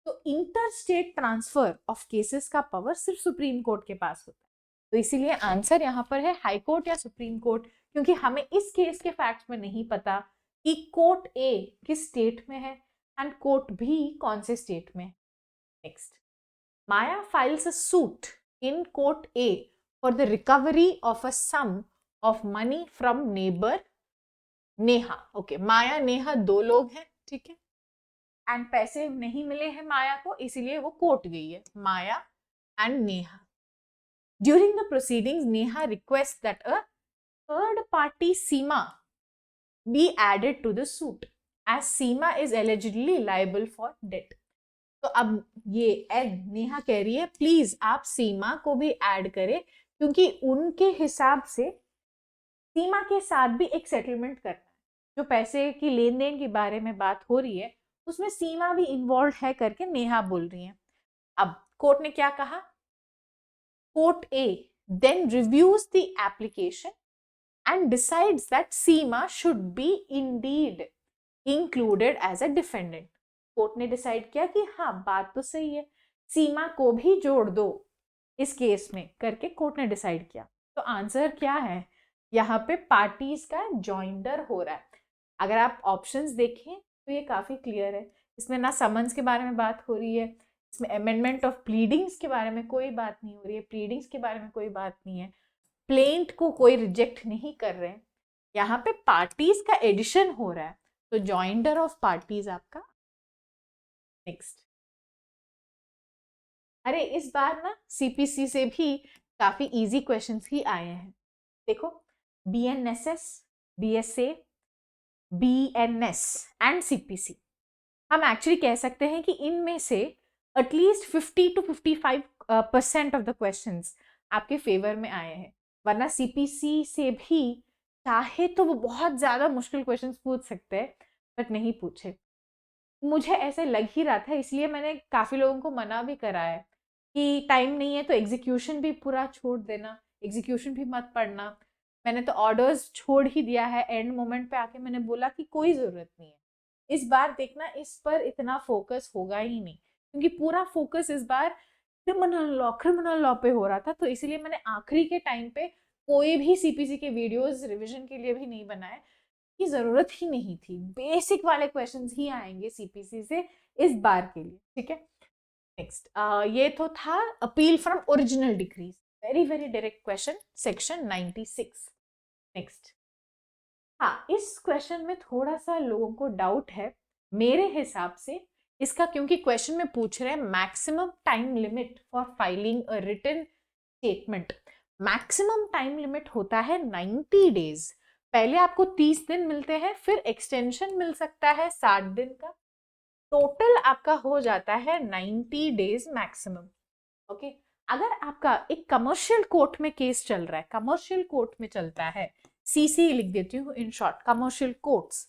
तो inter state transfer of cases का पावर सिर्फ सुप्रीम कोर्ट के पास होता है। तो इसीलिए आंसर यहाँ पर है हाई कोर्ट या सुप्रीम कोर्ट, क्योंकि हमें इस केस के फैक्ट्स में नहीं पता कि कोर्ट ए किस स्टेट में है एंड कोर्ट बी कौन से स्टेट में है। Next, Maya files a suit in court A for the recovery of a sum of money from neighbour Neha. Okay, Maya Neha दो लोग हैं, ठीक है, एंड पैसे नहीं मिले हैं माया को, इसीलिए वो कोर्ट गई है, Maya and Neha. During the proceedings Neha request that a third party Seema be added to the suit as Seema is allegedly liable for debt। तो अब ये नेहा कह रही है प्लीज आप सीमा को भी ऐड करें, क्योंकि उनके हिसाब से सीमा के साथ भी एक सेटलमेंट करना है, जो पैसे की लेन देन के बारे में बात हो रही है उसमें सीमा भी इन्वॉल्व है करके नेहा बोल रही है। अब कोर्ट ने क्या कहा, court a then reviews the application and decides that Seema should be indeed included as a defendant। Court ने डिसाइड किया कि हाँ बात तो सही है, सीमा को भी जोड़ दो इस केस में करके कोर्ट ने डिसाइड किया। तो आंसर क्या है, यहाँ पे पार्टीज का जॉइंडर हो रहा है। अगर आप ऑप्शंस देखें तो ये काफी क्लियर है, इसमें ना समन्स के बारे में बात हो रही है, इसमें अमेंडमेंट ऑफ प्लीडिंग्स के बारे में कोई बात नहीं हो रही है, प्लीडिंग्स के बारे में कोई बात नहीं है, प्लेंट को कोई रिजेक्ट नहीं कर रहे हैं, यहाँ पे पार्टीज का एडिशन हो रहा है, तो जॉइंडर ऑफ पार्टीज आपका। नेक्स्ट, अरे इस बार ना सीपीसी से भी काफी इजी क्वेश्चंस ही आए हैं। देखो, BNSS, BSA, BNS and CPC, हम एक्चुअली कह सकते हैं कि इनमें से at least 50 to 55% of the questions आपके फेवर में आए हैं, वरना सीपीसी से भी चाहे तो वो बहुत ज्यादा मुश्किल क्वेश्चंस पूछ सकते हैं, बट नहीं पूछे। मुझे ऐसे लग ही रहा था, इसलिए मैंने काफी लोगों को मना भी करा है कि टाइम नहीं है तो एग्जीक्यूशन भी पूरा छोड़ देना, एग्जीक्यूशन भी मत पढ़ना। मैंने तो ऑर्डर्स छोड़ ही दिया है, एंड मोमेंट पे आके मैंने बोला कि कोई जरूरत नहीं है। इस बार देखना इस पर इतना फोकस होगा ही नहीं, क्योंकि पूरा फोकस इस बार क्रिमिनल लॉ पे हो रहा था, तो इसीलिए मैंने आखिरी के टाइम पे कोई भी सीपीसी के वीडियोस रिवीजन के लिए भी नहीं बनाए, की जरूरत ही नहीं थी। बेसिक वाले क्वेश्चंस ही आएंगे सीपीसी से इस बार के लिए, ठीक है। नेक्स्ट, ये तो था appeal from original decrease, very very direct question, section 96। Next, हाँ इस क्वेश्चन में थोड़ा सा लोगों को डाउट है मेरे हिसाब से इसका, क्योंकि क्वेश्चन में पूछ रहे हैं maximum time limit for filing a written statement. Maximum time limit होता है 90 डेज, पहले आपको 30 दिन मिलते हैं, फिर एक्सटेंशन मिल सकता है 60 दिन का, टोटल आपका हो जाता है 90 डेज मैक्सिमम। ओके, अगर आपका एक कमर्शियल कोर्ट में केस चल रहा है, कमर्शियल कोर्ट में चलता है, सीसी लिख देती हूँ in short, commercial courts,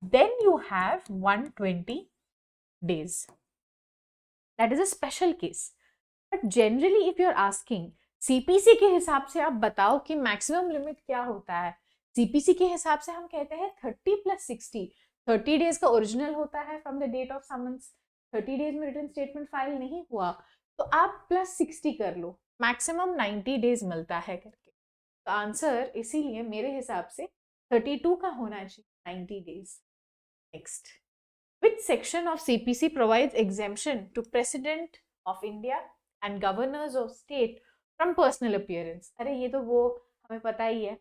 then you have 120 days, that is a special case। but generally if you are asking CPC के हिसाब से आप बताओ कि मैक्सिमम लिमिट क्या होता है, सीपीसी के हिसाब से हम कहते हैं 30 + 60, 30 डेज का ओरिजिनल होता है from the date of summons, 30 days में रिटन स्टेटमेंट फाइल नहीं हुआ तो आप +60 कर लो, मैक्सिमम 90 डेज मिलता है करके। तो आंसर इसीलिए मेरे हिसाब से 32 का होना चाहिए, 90 days. Next, which section of CPC provides exemption to President of India and governors of state from personal appearance? अरे ये तो वो हमें पता ही है,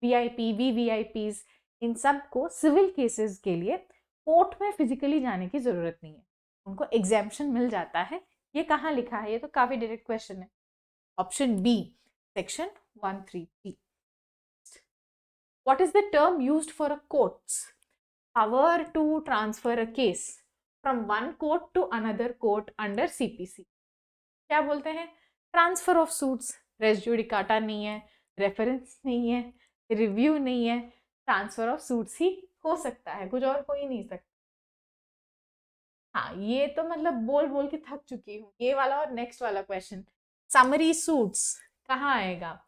VIP, VVIPs, इन सब को सिविल केसेस के लिए कोर्ट में फिजिकली जाने की जरूरत नहीं है, उनको एग्जेम्पशन मिल जाता है। ये कहाँ लिखा है, ये तो काफी डायरेक्ट क्वेश्चन है, option B, section 133। What is the term used for a court's power to transfer a case from one court to another court under CPC? क्या बोलते हैं, transfer of suits, res judicata नहीं है, रेफरेंस नहीं है, रिव्यू नहीं है, ट्रांसफर ऑफ सूट्स ही हो सकता है, कुछ और हो ही नहीं सकता। हाँ ये तो मतलब बोल बोल के थक चुकी हूँ, ये वाला और नेक्स्ट वाला क्वेश्चन, समरी सूट्स कहाँ आएगा,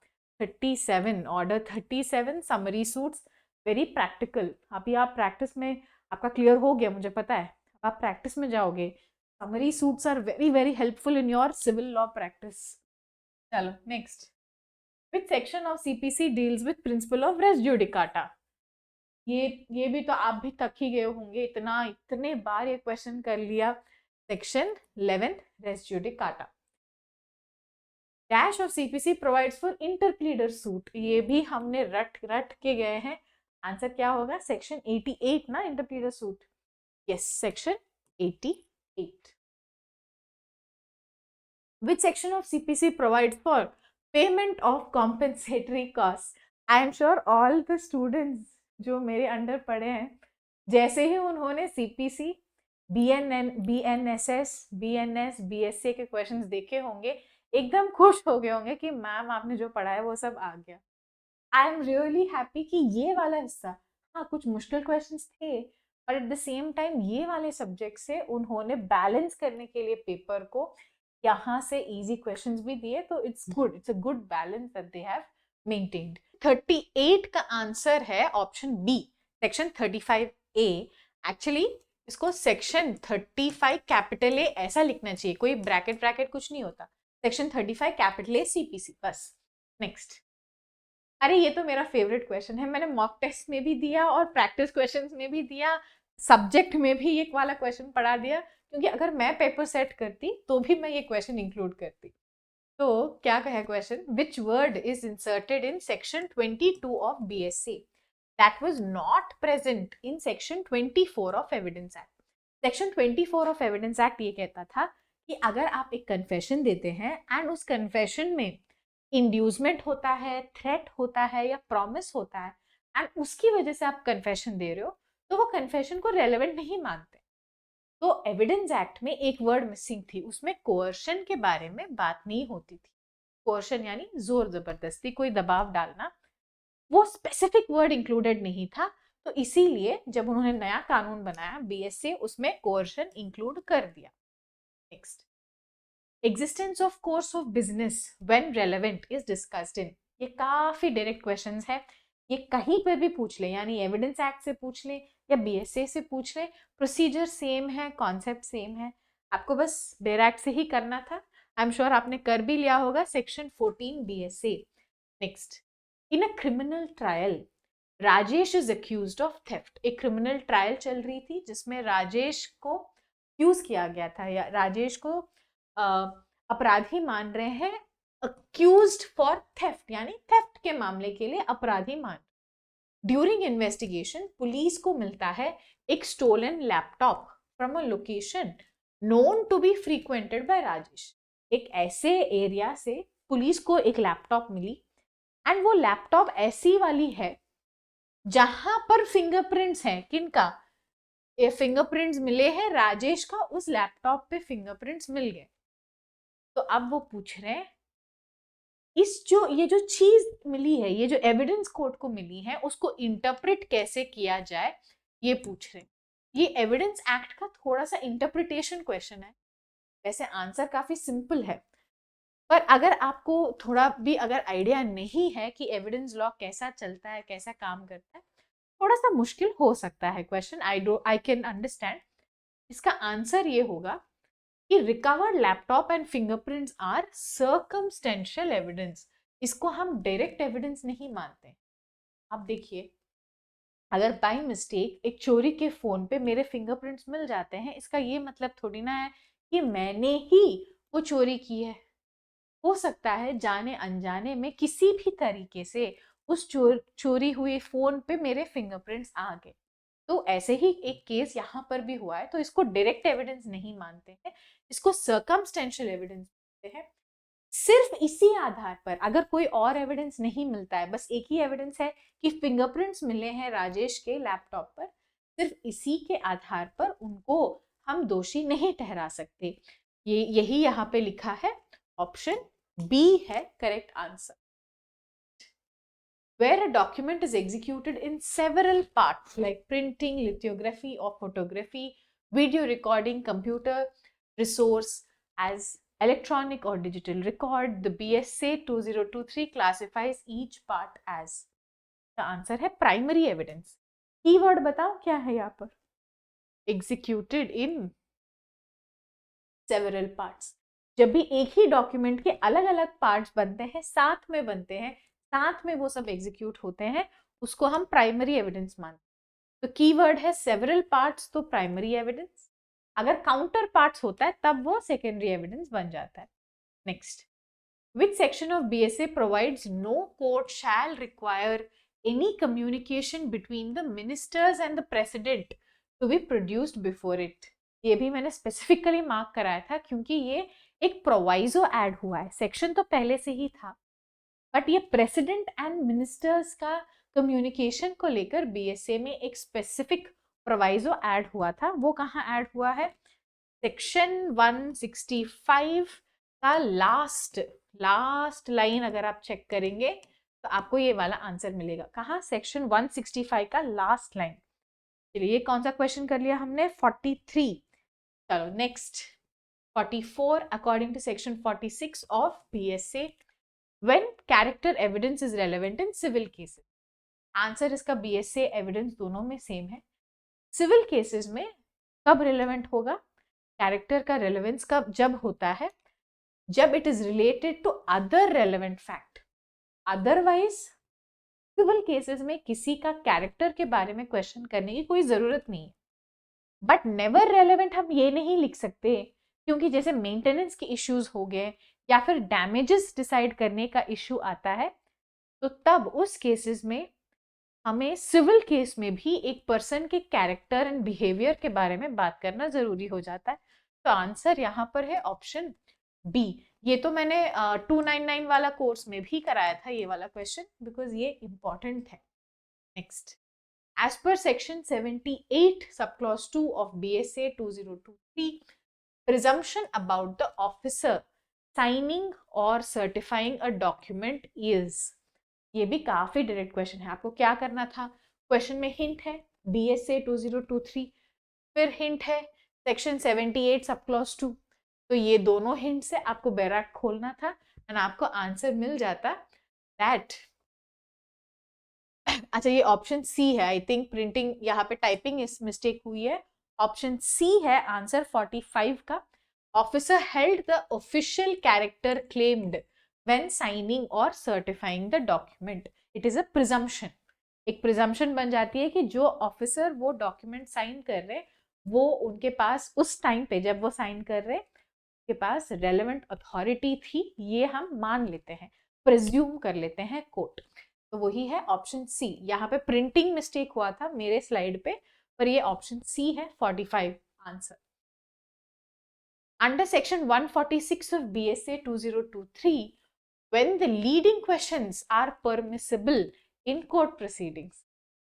37, order 37 summary suits, very practical. अभी आप प्रैक्टिस में, आपका क्लियर हो गया मुझे पता है, आप प्रैक्टिस में जाओगे, summary suits are very very helpful in your civil law practice. चलो next, which section of CPC deals with principle of res judicata? ये भी तो आप भी थक ही गए होंगे, इतने बार ये क्वेश्चन कर लिया। Section 11 res judicata. Dash of CPC provides for interpleader suit, ये भी हमने रट रट के गए हैं। आंसर क्या होगा? सेक्शन 88 ना, interpleader suit. Yes, section 88। Which section of CPC provides for payment of compensatory costs? I am sure all the students जो मेरे अंडर पढ़े हैं, जैसे ही उन्होंने CPC, BNSS, BNS, BSc के क्वेश्चंस देखे होंगे, एकदम खुश हो गए होंगे कि मैम आपने जो पढ़ा है वो सब आ गया। आई एम रियली हैप्पी कि ये वाला हिस्सा, हाँ कुछ मुश्किल क्वेश्चंस थे, और एट द सेम टाइम ये वाले सब्जेक्ट से उन्होंने बैलेंस करने के लिए पेपर को यहाँ से इजी क्वेश्चंस भी दिए, तो it's good, it's a good balance that they have maintained. 38 का आंसर है option B, section 35A। Actually इसको सेक्शन 35 कैपिटल ए ऐसा लिखना चाहिए, कोई ब्रैकेट ब्रैकेट कुछ नहीं होता, सेक्शन 35 कैपिटल ए CPC बस। नेक्स्ट, अरे ये तो मेरा फेवरेट क्वेश्चन है, मैंने मॉक टेस्ट में भी दिया और प्रैक्टिस क्वेश्चंस में भी दिया, सब्जेक्ट में भी ये वाला क्वेश्चन पढ़ा दिया, क्योंकि अगर मैं पेपर सेट करती तो भी मैं ये क्वेश्चन इंक्लूड करती। तो क्या कहा question? Which word is inserted in section 22 of BSc that was not present in section 24 of evidence act? Section 24 of evidence act ये कहता था कि अगर आप एक कन्फेशन देते हैं एंड उस कन्फेशन में इंड्यूसमेंट होता है, थ्रेट होता है या प्रॉमिस होता है, एंड उसकी वजह से आप कन्फेशन दे रहे हो, तो वो कन्फेशन को रेलेवेंट नहीं मानते। तो एविडेंस एक्ट में एक वर्ड मिसिंग थी, उसमें कोअर्शन के बारे में बात नहीं होती थी। कोअर्शन यानी जोर जबरदस्ती, कोई दबाव डालना, वो स्पेसिफिक वर्ड इंक्लूडेड नहीं था। तो इसीलिए जब उन्होंने नया कानून बनाया BSc, उसमें कोअर्शन इंक्लूड कर दिया। Next, existence of course of business when relevant is discussed in, ये काफी डायरेक्ट क्वेश्चंस है, ये कहीं पर भी पूछ ले, यानी एविडेंस एक्ट से पूछ ले या BSc से पूछ ले, प्रोसीजर सेम है, कॉन्सेप्ट सेम है, आपको बस डायरेक्ट से ही करना था। आई एम श्योर आपने कर भी लिया होगा, section 14 BSc। Next, in a criminal trial Rajesh is accused of theft, एक क्रिमिनल ट्रायल चल रही थी जिसमें राजेश को अक्यूज किया गया था, या राजेश को अपराधी मान रहे हैं, अक्यूज्ड फॉर थेफ्ट, यानी थेफ्ट के मामले के लिए अपराधी मान। ड्यूरिंग इन्वेस्टिगेशन पुलिस को मिलता है एक stolen laptop from a location known to be frequented by Rajesh, एक ऐसे एरिया से पुलिस को एक लैपटॉप मिली, एंड वो लैपटॉप ऐसी वाली है जहां पर फिंगरप्रिंट्स हैं, किनका? ये फिंगरप्रिंट्स मिले हैं राजेश का, उस लैपटॉप पे फिंगरप्रिंट्स मिल गए। तो अब वो पूछ रहे हैं इस ये जो चीज मिली है, ये जो एविडेंस कोर्ट को मिली है, उसको इंटरप्रेट कैसे किया जाए, ये पूछ रहे हैं। ये एविडेंस एक्ट का थोड़ा सा इंटरप्रिटेशन क्वेश्चन है, वैसे आंसर काफी सिंपल है, पर अगर आपको थोड़ा भी अगर आइडिया नहीं है कि एविडेंस लॉ कैसा चलता है, कैसा काम करता है, थोड़ा सा मुश्किल हो सकता है क्वेश्चन, आई कैन अंडरस्टैंड। इसका आंसर ये होगा कि recovered laptop and fingerprints are circumstantial evidence, इसको हम डायरेक्ट एविडेंस नहीं मानते। अब देखिए, अगर बाय मिस्टेक एक चोरी के फोन पे मेरे फिंगरप्रिंट्स मिल जाते हैं, इसका ये मतलब थोड़ी ना है कि मैंने ही वो चोरी की है। हो सकता है जाने अनजाने में किसी भी तरीके से उस चोरी हुए फोन पे मेरे फिंगरप्रिंट्स आ गए। तो ऐसे ही एक केस यहाँ पर भी हुआ है, तो इसको डायरेक्ट एविडेंस नहीं मानते हैं, इसको सर्कमस्टेंशियल एविडेंस मानते हैं। सिर्फ इसी आधार पर, अगर कोई और एविडेंस नहीं मिलता है, बस एक ही एविडेंस है कि फिंगरप्रिंट्स मिले हैं राजेश के लैपटॉप पर, सिर्फ इसी के आधार पर उनको हम दोषी नहीं ठहरा सकते। यही यहाँ पे लिखा है, ऑप्शन बी है correct answer. Where a document is executed in several parts like printing, lithography or photography, video recording, computer resource as electronic or digital record, the BSA 2023 classifies each part as, the answer है primary evidence। कीवर्ड बताओ क्या है यहाँ पर? executed in several parts, जब भी एक ही डॉक्यूमेंट के अलग अलग पार्ट्स बनते हैं, साथ में बनते हैं, साथ में वो सब एग्जीक्यूट होते हैं, उसको हम प्राइमरी एविडेंस मानते हैं। तो कीवर्ड है सेवरल पार्ट्स, तो प्राइमरी एविडेंस, अगर काउंटर पार्ट्स होता है तब वो सेकेंडरी एविडेंस बन जाता है। Next, Which section of BSA provides no court shall require any communication between the ministers and the president to be produced before it? ये भी मैंने स्पेसिफिकली मार्क कराया था क्योंकि ये एक प्रोवाइजो ऐड हुआ है, सेक्शन तो पहले से ही था, बट ये प्रेसिडेंट एंड मिनिस्टर्स का कम्युनिकेशन को लेकर बीएसए में एक स्पेसिफिक प्रोवाइजो ऐड हुआ था। वो कहाँ ऐड हुआ है? सेक्शन 165 का लास्ट लाइन अगर आप चेक करेंगे तो आपको ये वाला आंसर मिलेगा। कहाँ? सेक्शन 165 का लास्ट लाइन। चलिए, ये कौन सा क्वेश्चन कर लिया हमने? 43। चलो next 44 according to section 46 of BSA, when character evidence is relevant in civil cases। Answer इसका BSA एविडेंस दोनों में सेम है। सिविल केसेस में कब रिलेवेंट होगा? कैरेक्टर का रेलेवेंस कब जब होता है? जब it is related to other relevant fact. Otherwise civil cases में किसी का कैरेक्टर के बारे में क्वेश्चन करने की कोई जरूरत नहीं है। बट नेवर रेलेवेंट हम ये नहीं लिख सकते, क्योंकि जैसे मेंटेनेंस के इश्यूज हो गए या फिर डैमेजेस डिसाइड करने का इश्यू आता है, तो तब उस केसेस में हमें सिविल केस में भी एक पर्सन के कैरेक्टर एंड बिहेवियर के बारे में बात करना जरूरी हो जाता है। तो आंसर यहाँ पर है ऑप्शन बी। ये तो मैंने 299 वाला कोर्स में भी कराया था ये वाला क्वेश्चन, बिकॉज ये इंपॉर्टेंट है। Next, as per section 78 sub clause 2 of BSA 2023, presumption about the officer signing or certifying a document is। ये भी काफी डायरेक्ट क्वेश्चन है। आपको क्या करना था? क्वेश्चन में हिंट है BSA 2023, फिर हिंट है सेक्शन 78 सब क्लॉज 2। तो ये दोनों हिंट से आपको बैराक खोलना था एंड आपको आंसर मिल जाता दैट। अच्छा, ये ऑप्शन सी है। आई थिंक प्रिंटिंग यहाँ पे टाइपिंग इस मिस्टेक हुई है। ऑप्शन सी है आंसर 45 का। Officer held the official character claimed when signing और certifying the document. It is a presumption. एक प्रिजम्पशन बन जाती है कि जो ऑफिसर वो डॉक्यूमेंट साइन कर रहे, वो उनके पास उस टाइम पे जब वो साइन कर रहे के पास रेलेवेंट अथॉरिटी थी, ये हम मान लेते हैं, प्रिज्यूम कर लेते हैं कोर्ट। तो वही है ऑप्शन सी। यहाँ पे प्रिंटिंग मिस्टेक हुआ था मेरे स्लाइड पे, पर ये ऑप्शन सी है 45 answer. Under section 146 of BSA 2023, when the leading questions are permissible in court proceedings।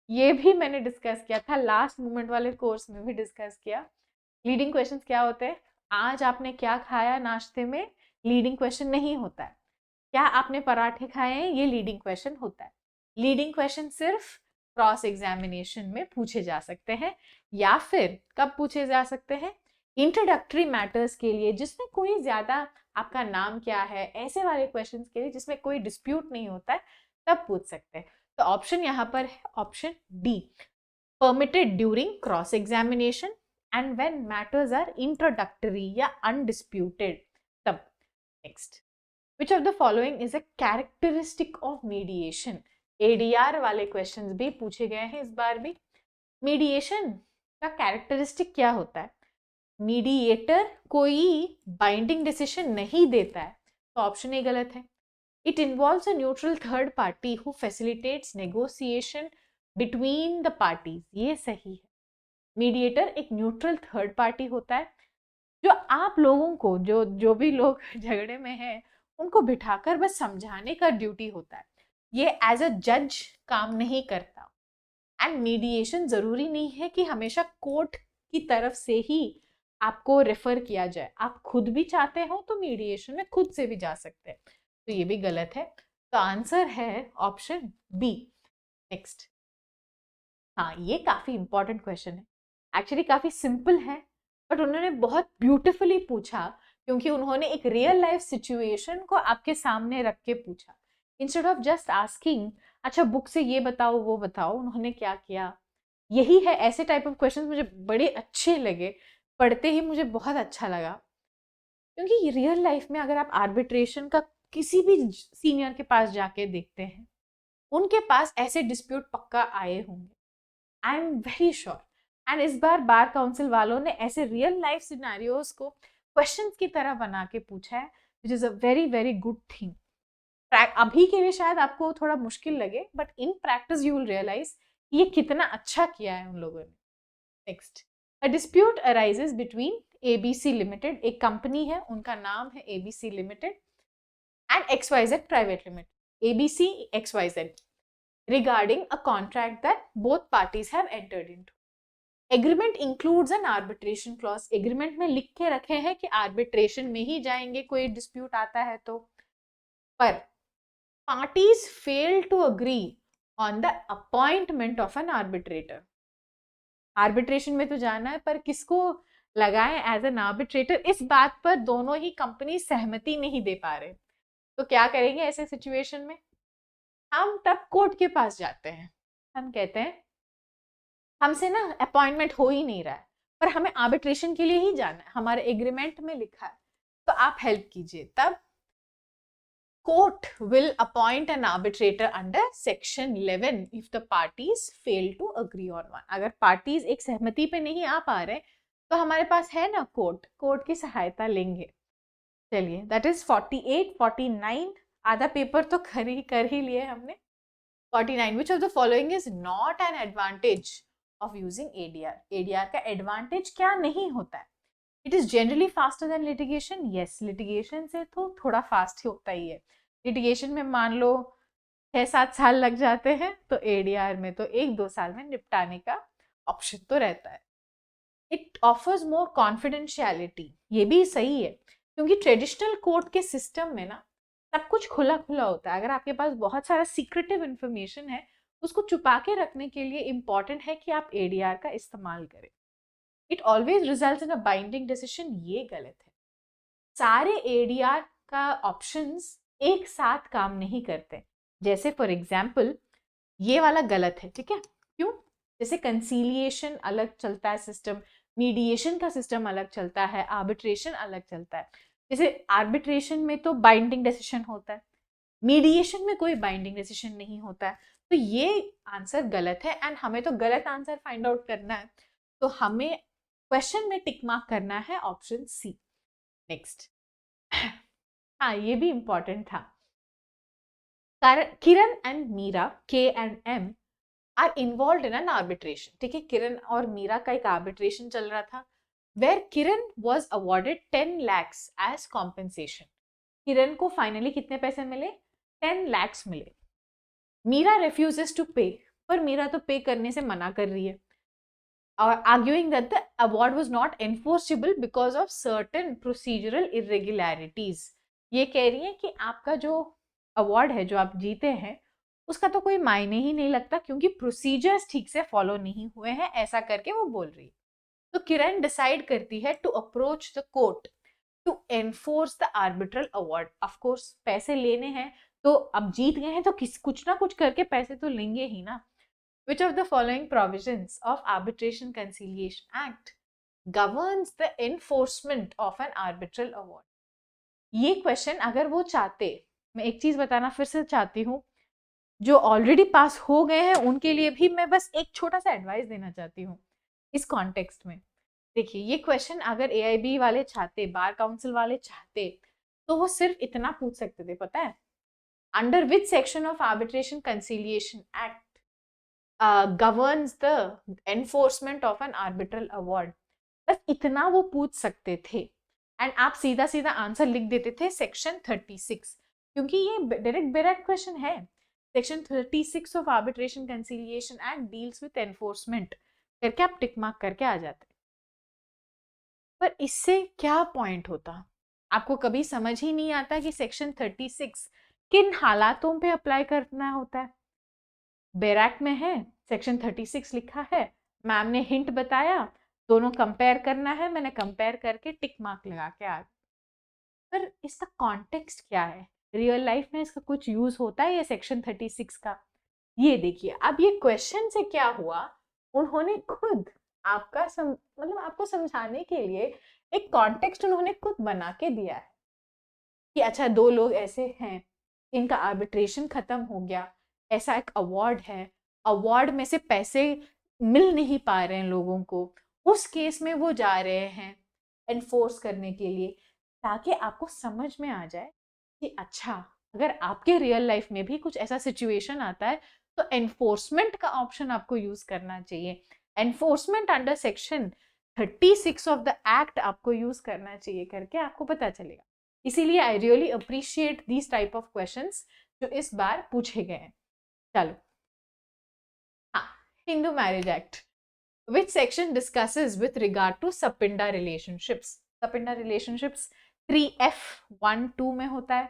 ये भी मैंने डिस्कस किया था, लास्ट मोमेंट वाले कोर्स में भी डिस्कस किया। लीडिंग क्वेश्चंस क्या होते हैं? आज आपने क्या खाया नाश्ते में, लीडिंग क्वेश्चन नहीं होता है। क्या आपने पराठे खाए हैं, ये लीडिंग क्वेश्चन होता है। लीडिंग क्वेश्चन सिर्फ क्रॉस एग्जामिनेशन में पूछे जा सकते हैं, या फिर कब पूछे जा सकते हैं? इंट्रोडक्टरी मैटर्स के लिए, जिसमें कोई ज्यादा आपका नाम क्या है, ऐसे वाले क्वेश्चंस के लिए जिसमें कोई डिस्प्यूट नहीं होता है, तब पूछ सकते हैं। तो ऑप्शन यहाँ पर है option D, permitted during cross examination and when matters are introductory या undisputed तब। next, which of the following is a characteristic of mediation? ADR वाले क्वेश्चंस भी पूछे गए हैं इस बार भी। मीडिएशन का कैरेक्टरिस्टिक क्या होता है? मीडिएटर कोई बाइंडिंग डिसीजन नहीं देता है, तो ऑप्शन ए गलत है। It involves a neutral third party who facilitates negotiation between the parties, ये सही है। मीडिएटर एक न्यूट्रल थर्ड पार्टी होता है जो आप लोगों को, जो भी लोग झगड़े में हैं, उनको बिठाकर बस समझाने का ड्यूटी होता है। ये एज अ जज काम नहीं करता। एंड मीडिएशन जरूरी नहीं है कि हमेशा कोर्ट की तरफ से ही आपको रेफर किया जाए। आप खुद भी चाहते हो तो मीडिएशन में खुद से भी जा सकते हैं, तो ये भी गलत है। तो आंसर है ऑप्शन बी। नेक्स्ट, हाँ, ये काफी इंपॉर्टेंट क्वेश्चन है। एक्चुअली काफी सिंपल है, बट उन्होंने बहुत ब्यूटिफुली पूछा, क्योंकि उन्होंने एक रियल लाइफ सिचुएशन को आपके सामने रख के पूछा। इंस्टेड ऑफ जस्ट आस्किंग अच्छा बुक से ये बताओ वो बताओ, उन्होंने क्या किया। यही है, ऐसे टाइप ऑफ क्वेश्चंस मुझे बड़े अच्छे लगे, पढ़ते ही मुझे बहुत अच्छा लगा। क्योंकि रियल लाइफ में अगर आप आर्बिट्रेशन का किसी भी सीनियर के पास जाके देखते हैं, उनके पास ऐसे डिस्प्यूट पक्का आए होंगे, I am very sure. And इस बार बार काउंसिल वालों ने ऐसे रियल लाइफ सिनेरियोस को क्वेश्चंस की तरह बना के पूछा है, which is a very very good thing. अभी के लिए शायद आपको थोड़ा मुश्किल लगे, but in practice you will realise ये कितना अच्छा किया है उन लोगों ने। Next, a dispute arises between ABC limited, एक कंपनी है, उनका नाम है ABC limited, and XYZ private limited, ABC XYZ, regarding a contract that both parties have entered into. Agreement includes an arbitration clause. Agreement में लिख के रखे हैं कि arbitration में ही जाएंगे कोई dispute आता है तो, पर parties fail to agree on the appointment of an arbitrator. Arbitration में तो जाना है, पर किसको लगाएं एज एन आर्बिट्रेटर, इस बात पर दोनों ही कंपनी सहमति नहीं दे पा रहे। तो क्या करेंगे ऐसे सिचुएशन में? हम तब कोर्ट के पास जाते हैं, हम कहते हैं हमसे ना अपॉइंटमेंट हो ही नहीं रहा है, पर हमें आर्बिट्रेशन के लिए ही जाना है, हमारे एग्रीमेंट में लिखा है, तो आप हेल्प कीजिए। तब court will appoint an arbitrator under section 11 if the parties fail to agree on one. अगर पार्टीज एक सहमति पे नहीं आ पा रहे तो हमारे पास है ना कोर्ट, कोर्ट की सहायता लेंगे। चलिए, दैट इज 48, 49, आधा पेपर तो कर ही लिए हमने। 49, which of the following is not an advantage of using ADR? ADR का एडवांटेज क्या नहीं होता है? It is generally faster than litigation. Yes, litigation से तो थोड़ा फास्ट ही होता ही है। litigation में मान लो 6-7 साल लग जाते हैं, तो ADR में तो 1-2 साल में निपटाने का ऑप्शन तो रहता है। It offers more confidentiality. ये भी सही है, क्योंकि ट्रेडिशनल कोर्ट के सिस्टम में ना सब कुछ खुला खुला होता है। अगर आपके पास बहुत सारा सीक्रेटिव इंफॉर्मेशन है, उसको छुपा के रखने के लिए इंपॉर्टेंट है कि आप ADR का इस्तेमाल करें। It always result in a binding decision, ये गलत है। सारे ADR का ऑप्शंस एक साथ काम नहीं करते। जैसे फॉर एग्जाम्पल ये वाला गलत है, ठीक है? क्यों? जैसे कंसीलिएशन अलग चलता है सिस्टम, मीडिएशन का सिस्टम अलग चलता है, आर्बिट्रेशन अलग चलता है। जैसे आर्बिट्रेशन में तो बाइंडिंग डिसीजन होता है, मीडिएशन में कोई बाइंडिंग डिसीजन नहीं होता है। तो ये आंसर गलत है, एंड हमें तो गलत आंसर फाइंड आउट करना है, तो हमें क्वेश्चन में टिक मार्क करना है ऑप्शन सी। नेक्स्ट, हाँ ये भी इंपॉर्टेंट था। किरण and Meera, K and M, are involved in an arbitration. ठीक है, किरण और मीरा का एक आर्बिट्रेशन चल रहा था, where Kiran was awarded 10 lakhs as compensation. Kiran को फाइनली कितने पैसे मिले? 10 lakhs मिले। मीरा refuses to pay, पर मीरा तो पे करने से मना कर रही है, और arguing that the award was not enforceable because of certain procedural irregularities। ये कह रही है कि आपका जो अवार्ड है, जो आप जीते हैं, उसका तो कोई मायने ही नहीं लगता, क्योंकि प्रोसीजर्स ठीक से फॉलो नहीं हुए हैं, ऐसा करके वो बोल रही है। तो किरण डिसाइड करती है to approach the court to enforce the arbitral award. Of course पैसे लेने हैं, तो अब जीत गए हैं तो कुछ ना कुछ करके पैसे तो लेंगे ही ना। Which of the following provisions of Arbitration Conciliation Act governs the enforcement of an arbitral award? ये क्वेश्चन अगर वो चाहते, मैं एक चीज बताना फिर से चाहती हूँ, जो ऑलरेडी पास हो गए हैं उनके लिए भी मैं बस एक छोटा सा एडवाइस देना चाहती हूँ इस कॉन्टेक्स्ट में। देखिए, ये क्वेश्चन अगर AIB वाले चाहते, बार काउंसिल वाले चाहते, तो वो सिर्फ इतना पूछ सकते थे, पता है, under which section of arbitration conciliation act governs the enforcement of an arbitral award। बस इतना वो पूछ सकते थे, एंड आप सीधा सीधा आंसर लिख देते थे सेक्शन 36, क्योंकि ये डायरेक्ट क्वेश्चन है। Section 36 of arbitration conciliation act deals with enforcement करके आप टिक मार्क करके आ जाते। पर इससे क्या पॉइंट होता? आपको कभी समझ ही नहीं आता कि सेक्शन 36 किन हालातों पे अप्लाई करना होता है। बैरक में है, सेक्शन 36 लिखा है, मैम ने हिंट बताया, दोनों कंपेयर करना है, मैंने कंपेयर करके टिक मार्क लगा के आ गया। पर इसका कॉन्टेक्स्ट क्या है? रियल लाइफ में इसका कुछ यूज होता है ये सेक्शन 36 का? ये देखिए, अब ये क्वेश्चन से क्या हुआ, उन्होंने खुद आपका मतलब आपको समझाने के लिए एक कॉन्टेक्स्ट उन्होंने खुद बना के दिया है कि अच्छा, दो लोग ऐसे हैं, इनका आर्बिट्रेशन खत्म हो गया, ऐसा एक अवार्ड है, अवार्ड में से पैसे मिल नहीं पा रहे हैं लोगों को, उस केस में वो जा रहे हैं एनफोर्स करने के लिए। ताकि आपको समझ में आ जाए कि अच्छा, अगर आपके रियल लाइफ में भी कुछ ऐसा सिचुएशन आता है तो एनफोर्समेंट का ऑप्शन आपको यूज करना चाहिए। Enforcement under section 36 of the act आपको यूज करना चाहिए करके आपको पता चलेगा। इसीलिए I really appreciate these type of questions जो इस बार पूछे गए हैं। चलो, हाँ, Hindu marriage act which section discusses with regard to sapinda relationships? sapinda relationships 3F1-2 में होता है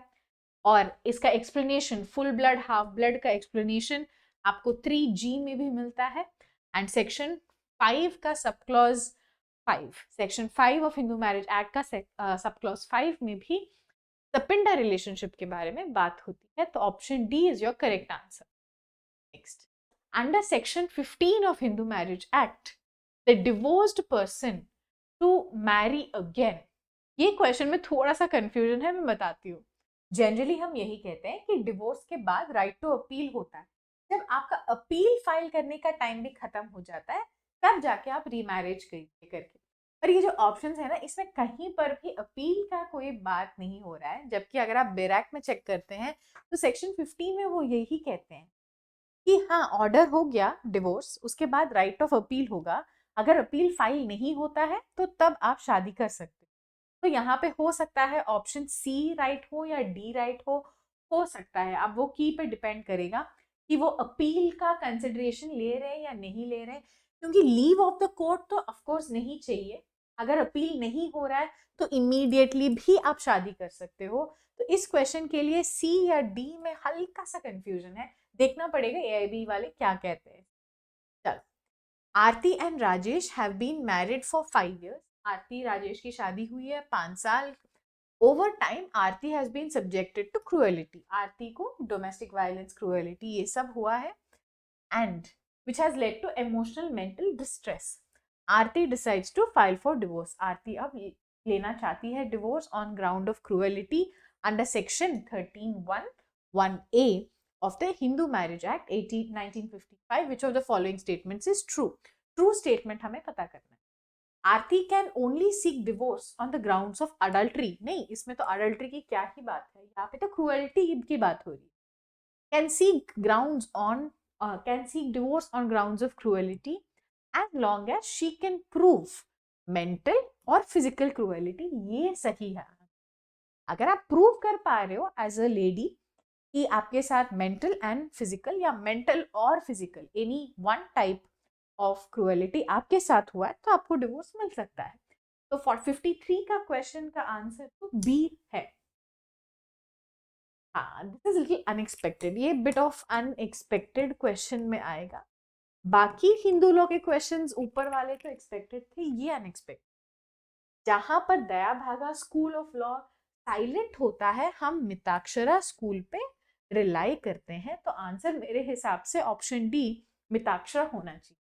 और इसका explanation full blood half blood का एक्सप्लेनेशन आपको 3G में भी मिलता है। एंड सेक्शन 5 का sub clause 5, section 5 of Hindu marriage act का सब क्लॉज 5 में भी सपिंडा रिलेशनशिप के बारे में बात होती है। तो option D is your correct answer. Next, under section 15 of Hindu Marriage Act, the divorced person to marry again. ये क्वेश्चन में थोड़ा सा कंफ्यूजन है, मैं बताती हूँ। जनरली हम यही कहते हैं कि डिवोर्स के बाद राइट टू अपील होता है। जब आपका अपील फाइल करने का टाइम भी खत्म हो जाता है तब जाके आप रीमैरिज करके। पर ये जो ऑप्शंस है ना, इसमें कहीं पर भी अपील का कोई बात नहीं हो रहा है, जबकि अगर आप बैराक में चेक करते हैं तो सेक्शन 15 में वो यही कहते हैं कि हाँ, ऑर्डर हो गया डिवोर्स, उसके बाद राइट ऑफ अपील होगा। अगर अपील फाइल नहीं होता है तो तब आप शादी कर सकते हो। तो यहाँ पे हो सकता है ऑप्शन सी राइट हो या डी राइट हो सकता है। अब वो की पे डिपेंड करेगा कि वो अपील का कंसिडरेशन ले रहे हैं या नहीं ले रहे हैं, क्योंकि लीव ऑफ द कोर्ट तो ऑफकोर्स नहीं चाहिए। अगर अपील नहीं हो रहा है तो इमीडिएटली भी आप शादी कर सकते हो। तो इस क्वेश्चन के लिए सी या डी में हल्का सा कंफ्यूजन है, देखना पड़ेगा एआईबी वाले क्या कहते हैं। चलो, Aarti and Rajesh have been married for 5 years। Aarti Rajesh की शादी हुई है 5 साल। Over time Aarti has been subjected to cruelty. Aarti को डोमेस्टिक वायलेंस, क्रूएलिटी ये सब हुआ है, and which has led to emotional mental distress. Aarti decides to file for divorce. Aarti अब लेना चाहती है divorce on ground of cruelty under section 13(1)(1)(a) of the Hindu Marriage Act 1955. Which of the following statements is true? True statement हमें पता करना है। Aarti can only seek divorce on the grounds of adultery. नहीं, इसमें तो अडल्ट्री की क्या ही बात है, यहाँ पे तो क्रूएलिटी की बात हो रही है। Can seek grounds on can seek divorce on grounds of cruelty as long as she can prove mental और physical cruelty। ये सही है। अगर आप प्रूव कर पा रहे हो एज अ लेडी कि आपके साथ मेंटल एंड फिजिकल या मेंटल और physical any one type of cruelty आपके साथ हुआ है तो आपको डिवोर्स मिल सकता है। तो 53 का क्वेश्चन का आंसर तो बी है। हाँ, दिस इज लिटिल अनएक्सपेक्टेड, ये बिट ऑफ अनएक्सपेक्टेड क्वेश्चन में आएगा। बाकी हिंदू लॉ के क्वेश्चंस ऊपर वाले तो एक्सपेक्टेड थे, ये अनएक्सपेक्टेड। जहां पर दया भागा स्कूल ऑफ लॉ साइलेंट होता है, हम मिताक्षरा स्कूल पे रिलाई करते हैं। तो आंसर मेरे हिसाब से ऑप्शन डी मिताक्षरा होना चाहिए।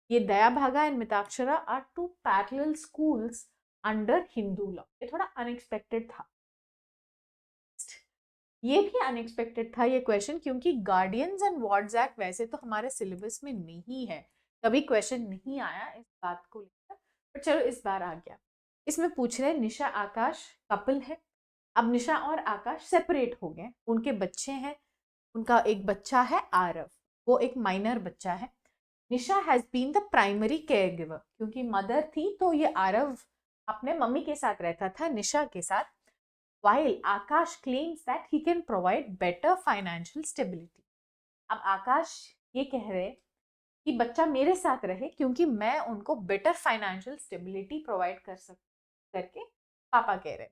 ये Dayabhaga and Mitakshara are two parallel schools under Hindu law. ये थोड़ा अनएक्सपेक्टेड था। ये भी अनएक्सपेक्टेड था ये क्वेश्चन, क्योंकि गार्डियंस एंड वार्ड्स एक्ट वैसे तो हमारे सिलेबस में नहीं है, कभी क्वेश्चन नहीं आया इस बात को लेकर, पर चलो इस बार आ गया। इसमें पूछ रहे निशा आकाश कपल है। अब निशा और आकाश सेपरेट हो गए, उनके बच्चे हैं। उनका एक बच्चा है आरव, वो एक माइनर बच्चा है। Nisha has been the primary caregiver, क्योंकि मदर थी तो ये आरव अपने मम्मी के साथ रहता था, निशा के साथ। While Akash claims that he can provide better financial stability. अब आकाश ये कह रहे कि बच्चा मेरे साथ रहे क्योंकि मैं उनको बेटर फाइनेंशियल स्टेबिलिटी प्रोवाइड कर सकती करके पापा कह रहे।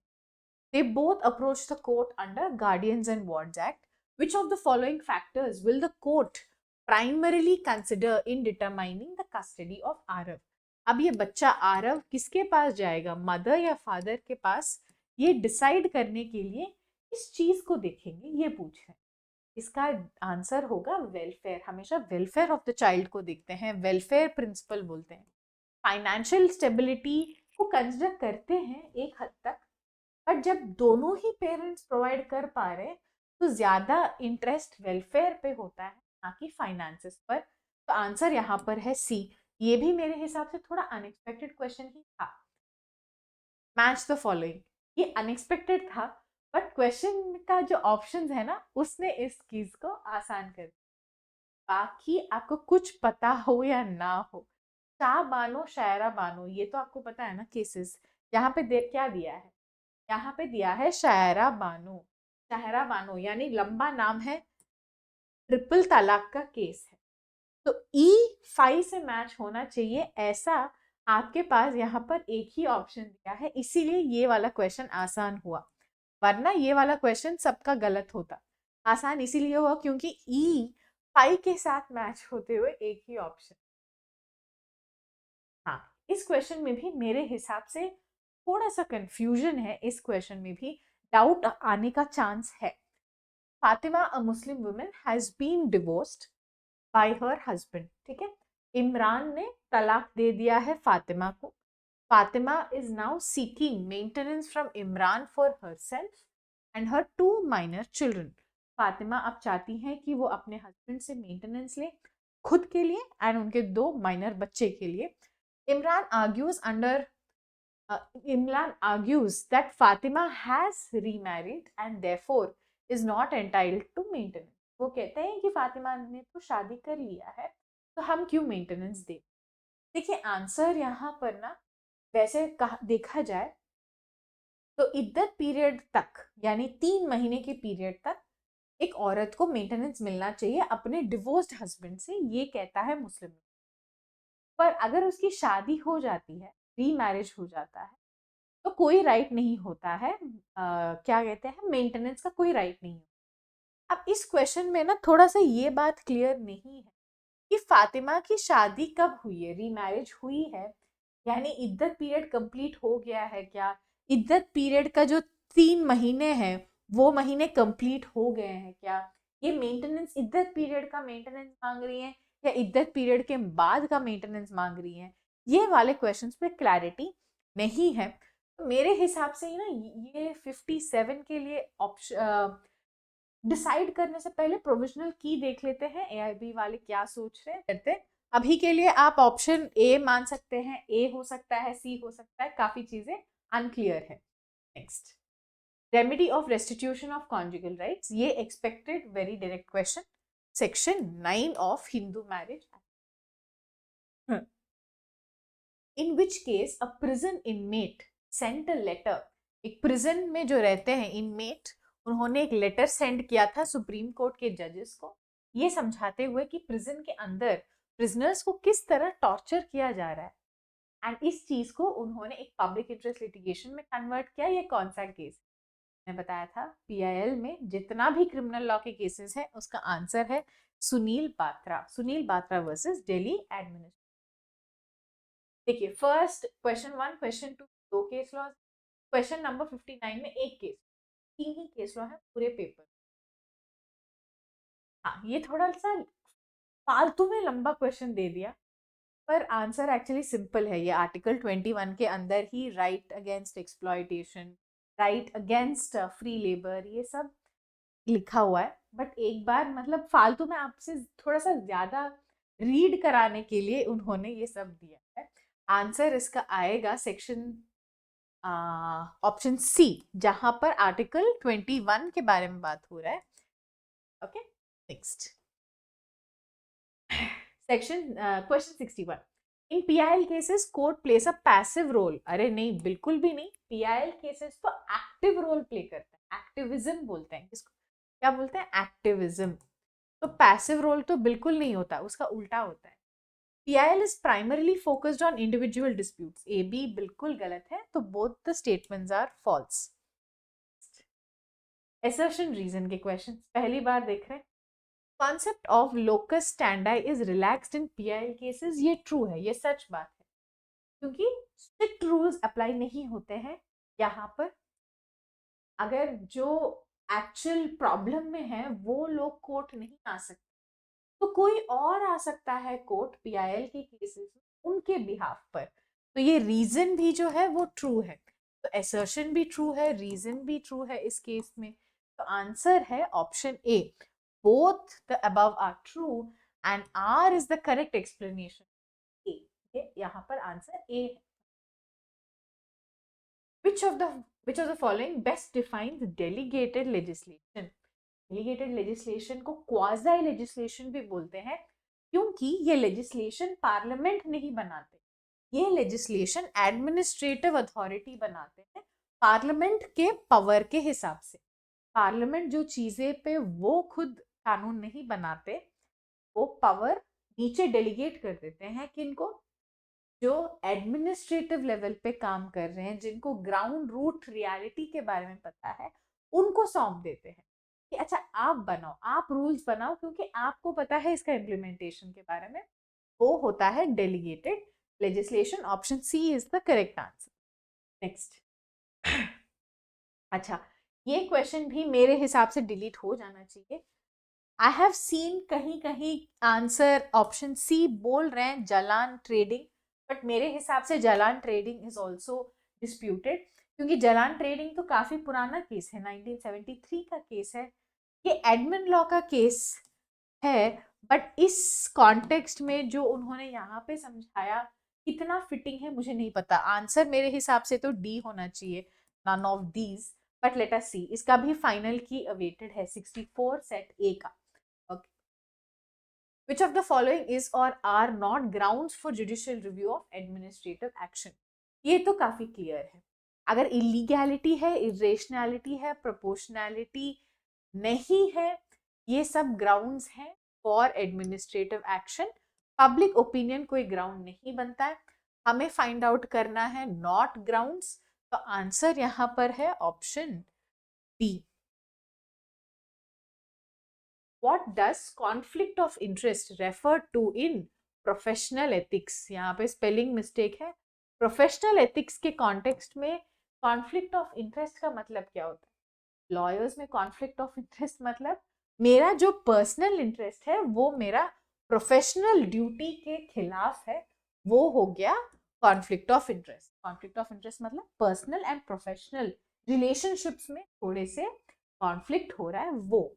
They both approach the court under Guardians and Wards Act. Which of the following factors will the court primarily consider in determining the custody of Arav? अब ये बच्चा आरव किसके पास जाएगा, मदर या फादर के पास? ये डिसाइड करने के लिए इस चीज को देखेंगे, ये पूछ रहे हैं। इसका आंसर होगा वेलफेयर। हमेशा वेलफेयर ऑफ द चाइल्ड को देखते हैं, वेलफेयर प्रिंसिपल बोलते हैं। फाइनेंशियल स्टेबिलिटी को कंसिडर करते हैं एक हद तक, बट जब दोनों ही पेरेंट्स प्रोवाइड कर पा रहे तो ज्यादा इंटरेस्ट वेलफेयर पे होता है ना कि फाइनेंसेस पर। तो आंसर यहाँ पर है सी। ये भी मेरे हिसाब से थोड़ा अनएक्सपेक्टेड क्वेश्चन ही था। Match the following. ये अनएक्सपेक्टेड था, बट क्वेश्चन का जो ऑप्शंस है ना उसने इस चीज को आसान कर दिया। बाकी आपको कुछ पता हो या ना हो, शाह बानो शायरा बानो, ये तो आपको पता है ना केसेस। यहाँ पे क्या दिया है, यहाँ पे दिया है शायरा बानो। शायरा बानो यानी लंबा नाम है, ट्रिपल तलाक का केस है, तो E5 से मैच होना चाहिए, ऐसा आपके पास यहाँ पर एक ही ऑप्शन दिया है, इसीलिए ये वाला क्वेश्चन आसान हुआ, वरना ये वाला क्वेश्चन सबका गलत होता। आसान इसीलिए हुआ क्योंकि E5 के साथ मैच होते हुए एक ही ऑप्शन। हाँ, इस क्वेश्चन में भी मेरे हिसाब से थोड़ा सा कंफ्यूजन है, इस क्वेश्चन में भी डाउट आने का चांस है। Fatima a Muslim women has been divorced by her husband, ठीक है, इमरान ने तलाक दे दिया है फातिमा को। Fatima is now seeking maintenance from Imran for herself and her 2 minor children. Fatima अब चाहती हैं कि वो अपने हस्बैंड से मेंटेनेंस ले, खुद के लिए एंड उनके 2 माइनर बच्चे के लिए। Imran argues under Imran argues that Fatima has remarried and therefore is not entitled to maintenance. वो कहते हैं कि फातिमा ने तो शादी कर लिया है, तो हम क्यों मेंटेनेंस दे। देखिए आंसर यहाँ पर ना, वैसे देखा जाए तो इद्दत पीरियड तक, यानी 3 महीने के पीरियड तक एक औरत को मेंटेनेंस मिलना चाहिए अपने डिवोर्स्ड हस्बैंड से, ये कहता है मुस्लिम। पर अगर उसकी शादी हो जाती है, रीमैरिज हो जाता है, तो कोई राइट नहीं होता है, क्या कहते हैं, मेंटेनेंस का कोई राइट नहीं होता। अब इस क्वेश्चन में ना थोड़ा सा ये बात क्लियर नहीं है कि फातिमा की शादी कब हुई है, रीमैरिज हुई है, यानी इद्दत पीरियड कंप्लीट हो गया है क्या, इद्दत पीरियड का जो 3 महीने हैं वो महीने कंप्लीट हो गए हैं क्या, ये मेंटेनेंस इद्दत पीरियड का मेंटेनेंस मांग रही है या इद्दत पीरियड के बाद का मेंटेनेंस मांग रही है, ये वाले क्वेश्चंस पे क्लैरिटी नहीं है। तो मेरे हिसाब से ना ये 57 के लिए ऑप्शन डिसाइड करने से पहले प्रोविजनल की देख लेते हैं, AIB वाले क्या सोच रहे हैं करते हैं। अभी के लिए आप ऑप्शन ए मान सकते हैं, ए हो सकता है, सी हो सकता है, काफी चीजें अनक्लियर है। Next, remedy of restitution of conjugal rights, ये expected very direct question, section 9 of Hindu marriage, in which case a prison inmate sent a letter. एक प्रिजन में जो रहते हैं इनमेट, उन्होंने एक लेटर सेंड किया था सुप्रीम कोर्ट के जजेस को, ये समझाते हुए कि प्रिजन के अंदर प्रिजनर्स को किस तरह टॉर्चर किया जा रहा है, एंड इस चीज को उन्होंने एक पब्लिक इंटरेस्ट लिटिगेशन में कन्वर्ट किया। ये कौन सा केस मैं बताया था, PIL में जितना भी क्रिमिनल लॉ के केसेस है उसका आंसर है सुनील बात्रा, सुनील बात्रा वर्सेस दिल्ली एडमिनिस्ट्रेशन। देखिए फर्स्ट क्वेश्चन 1, क्वेश्चन 2 दो केस लॉ, क्वेश्चन नंबर 59 में एक केस, 3 ही केस लॉ है पूरे पेपर। हाँ, ये थोड़ा सा फालतू में लंबा क्वेश्चन दे दिया, पर आंसर एक्चुअली सिंपल है। ये आर्टिकल 21 के अंदर ही right against exploitation, right against free labour, ये सब लिखा हुआ है। बट एक बार मतलब फालतू में आपसे थोड़ा सा ज्यादा रीड कराने के लिए उन्होंने ये सब दिया है। आंसर इसका आएगा सेक्शन ऑप्शन सी, जहां पर आर्टिकल 21 के बारे में बात हो रहा है। Okay, next section question 61, in PIL cases court place a passive role. अरे नहीं, बिल्कुल भी नहीं, PIL केसेस तो एक्टिव रोल प्ले करता है, एक्टिविज्म बोलते हैं इसको, क्या बोलते हैं, एक्टिविज्म। तो पैसिव रोल तो बिल्कुल नहीं होता, उसका उल्टा होता है। PIL is primarily focused on individual disputes. AB बिल्कुल गलत है, तो both the statements are false. Assertion reason के क्वेश्चन पहली बार देख रहे हैं। Concept of locus standi is relaxed in PIL cases, ये ट्रू है, ये सच बात है, क्योंकि स्ट्रिक्ट रूल्स अप्लाई नहीं होते हैं यहाँ पर। अगर जो एक्चुअल प्रॉब्लम में है वो लोग कोर्ट नहीं आ सकते, तो कोई और आ सकता है कोर्ट PIL के केसेस उनके बिहाफ पर। तो ये रीजन भी जो है वो ट्रू है, तो असर्शन भी ट्रू है, रीजन भी ट्रू है इस केस में। तो आंसर है option A, both the above are true and R is the correct explanation. ये यहाँ पर आंसर ए है। Which of the which of the following best defines delegated legislation? Delegated legislation को क्वाज़ी लेजिस्लेशन भी बोलते हैं, क्योंकि ये लेजिस्लेशन पार्लियामेंट नहीं बनाते, ये लेजिस्लेशन एडमिनिस्ट्रेटिव अथॉरिटी बनाते हैं पार्लियामेंट के पावर के हिसाब से। पार्लियामेंट जो चीजें पे वो खुद कानून नहीं बनाते, वो पावर नीचे डेलीगेट कर देते हैं किनको? जो एडमिनिस्ट्रेटिव लेवल पे काम कर रहे हैं, जिनको ग्राउंड रूट रियलिटी के बारे में पता है, उनको सौंप देते हैं कि अच्छा आप बनाओ, आप रूल्स बनाओ, क्योंकि आपको पता है इसका इम्प्लीमेंटेशन के बारे में। वो होता है delegated legislation. Option C is the correct answer. Next. अच्छा, ये क्वेश्चन भी मेरे हिसाब से डिलीट हो जाना चाहिए। आई हैव सीन कहीं कहीं आंसर ऑप्शन सी बोल रहे हैं जलान ट्रेडिंग, बट मेरे हिसाब से Jalan trading is also disputed, क्योंकि जलान ट्रेडिंग तो काफी पुराना केस है, 1973 का केस है, ये एडमिन लॉ का केस है, बट इस कॉन्टेक्स्ट में जो उन्होंने यहाँ पे समझाया कितना फिटिंग है मुझे नहीं पता। आंसर मेरे हिसाब से तो डी होना चाहिए, none of these, but let us see. इसका भी फाइनल की अवेटेड है 64 सेट ए का। Okay. Which of the following is or are not grounds for judicial review of administrative action? ये तो काफी क्लियर है। अगर इलीगैलिटी है, इरेशनैलिटी है, प्रोपोर्शनैलिटी नहीं है, ये सब ग्राउंड्स हैं for administrative action. Public opinion कोई ग्राउंड नहीं बनता है, हमें फाइंड आउट करना है नॉट ग्राउंड्स। तो आंसर यहाँ पर है option B. What does conflict of interest refer to in professional ethics? यहाँ पे स्पेलिंग मिस्टेक है। प्रोफेशनल एथिक्स के कॉन्टेक्स्ट में कॉन्फ्लिक्ट ऑफ इंटरेस्ट का मतलब क्या होता है? लॉयर्स में कॉन्फ्लिक्ट ऑफ इंटरेस्ट मतलब मेरा जो पर्सनल इंटरेस्ट है वो मेरा प्रोफेशनल ड्यूटी के खिलाफ है, वो हो गया conflict of interest. Conflict of interest मतलब पर्सनल एंड प्रोफेशनल रिलेशनशिप्स में थोड़े से कॉन्फ्लिक्ट हो रहा है वो।